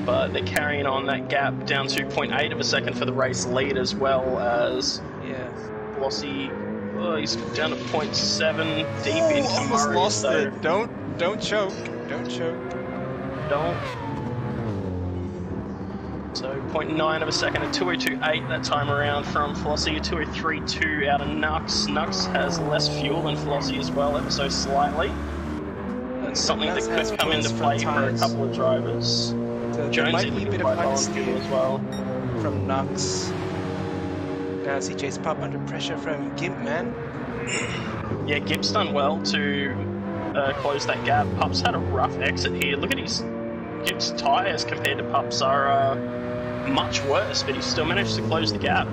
But they're carrying on that gap down to 0.8 of a second for the race lead, as well as Flossie. Oh, he's down to 0.7 deep into almost Murray. Lost so it. Don't choke. Don't choke. Don't. So 0.9 of a second, a 202.8 that time around from Flossie, a 203.2 out of Nux. Nux has less fuel than Flossie as well, ever so slightly. That's something that could come into play for a couple of drivers. There might be a bit of understeer as well from Nux. Now CJ's Pup under pressure from Gimp, man. Yeah, Gimp's done well to close that gap. Pup's had a rough exit here. Look at Gimp's tyres compared to Pup's are much worse, but he's still managed to close the gap.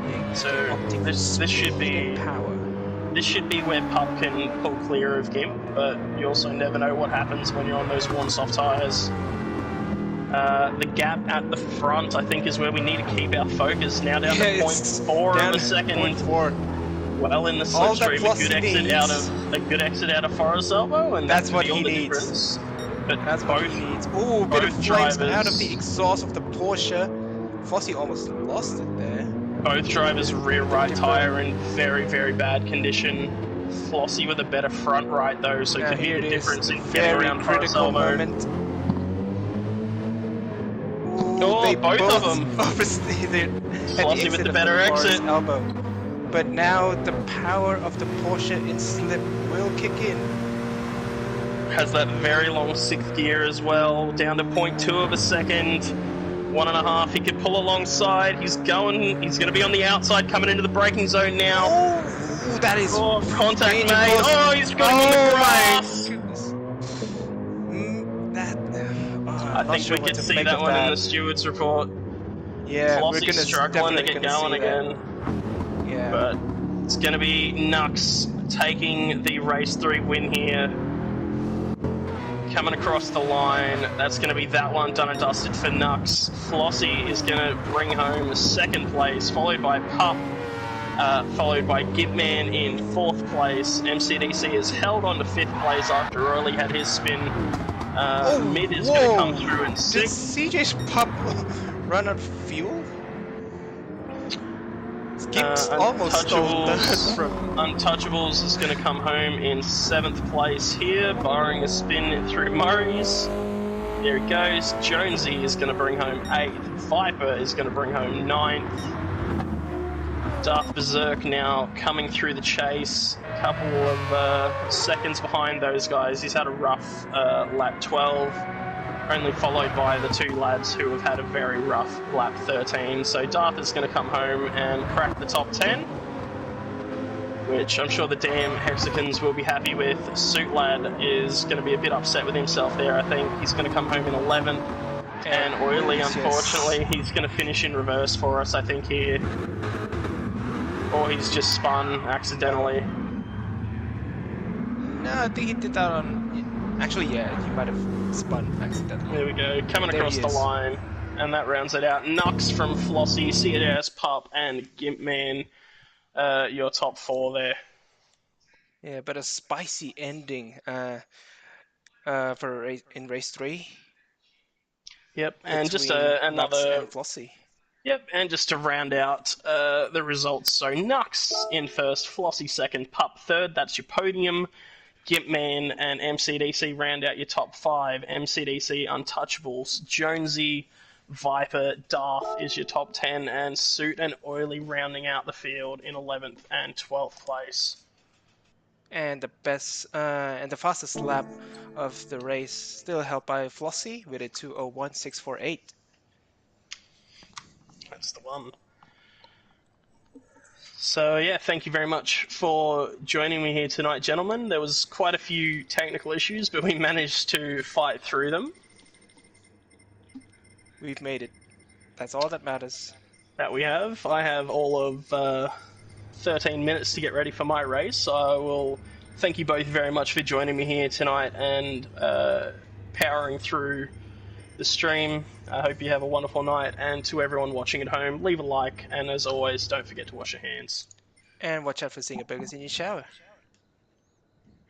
Yeah, so this should be power. This should be where Pup can pull clear of Gimp, but you also never know what happens when you're on those worn soft tyres. The gap at the front, I think, is where we need to keep our focus. Now down to 0.4 of a second. 0.4. Well, in the slipstream, a good exit out of Forest Elbow, and that's what he needs. But that's what he needs. Ooh, a bit of flames out of the exhaust of the Porsche. Flossie almost lost it there. Both drivers' rear right tyre in very, very bad condition. Flossie with a better front right though, so it could be the difference in getting around Forest Elbow. Oh, both of them! Obviously, Flossie with the better exit. Elbow. But now the power of the Porsche in slip will kick in. Has that very long 6th gear as well, down to 0.2 of a second. 1.5, he could pull alongside. He's going to be on the outside, coming into the braking zone now. Oh, that is contact made. dangerous. Oh, he's going in the grass. Goodness. I think sure we what could to see make that of one in that. the stewards report. Yeah, we're Flossie's gonna struggling to definitely get gonna going see again. that. Yeah. But it's going to be Nux taking the race 3 win here. Coming across the line, that's going to be that one done and dusted for Nux. Flossie is going to bring home 2nd place, followed by Pup, followed by Gitman in 4th place. MCDC is held on to 5th place after Early had his spin. Mid is going to come through in 6th. Did CJ's Pup run out of fuel? Skips almost stole third from... Untouchables is going to come home in 7th place here, barring a spin through Murray's. There he goes. Jonesy is going to bring home 8th. Viper is going to bring home 9th. Darth Berserk now coming through the chase. A couple of seconds behind those guys. He's had a rough lap 12. Only followed by the 2 lads who have had a very rough lap 13. So Darth is going to come home and crack the top 10, which I'm sure the damn Hexicans will be happy with. Suit Lad is going to be a bit upset with himself there, I think. He's going to come home in 11th. And Oily, unfortunately, he's going to finish in reverse for us, I think, here. Or he's just spun accidentally. No, I think he did that on... Actually, yeah, he might have spun accidentally. There we go, coming across the line, and that rounds it out. Nux from Flossie, CDS, Pup, and Gimpman, your top 4 there. Yeah, but a spicy ending in race 3. Yep, and just another... and Flossie. Yep, and just to round out the results, so Nux in 1st, Flossie 2nd, Pup 3rd, that's your podium. Gimpman and MCDC round out your top 5. MCDC, Untouchables, Jonesy, Viper, Darth is your top 10, and Suit and Oily rounding out the field in 11th and 12th place. And the best and the fastest lap of the race still held by Flossie with a 2:01.648. That's the one. So yeah, thank you very much for joining me here tonight, gentlemen. There was quite a few technical issues, but we managed to fight through them. We've made it. That's all that matters. That we have. I have all of 13 minutes to get ready for my race, so I will thank you both very much for joining me here tonight and powering through the stream. I hope you have a wonderful night, and to everyone watching at home, leave a like, and as always, don't forget to wash your hands. And watch out for seeing a burgers in your shower.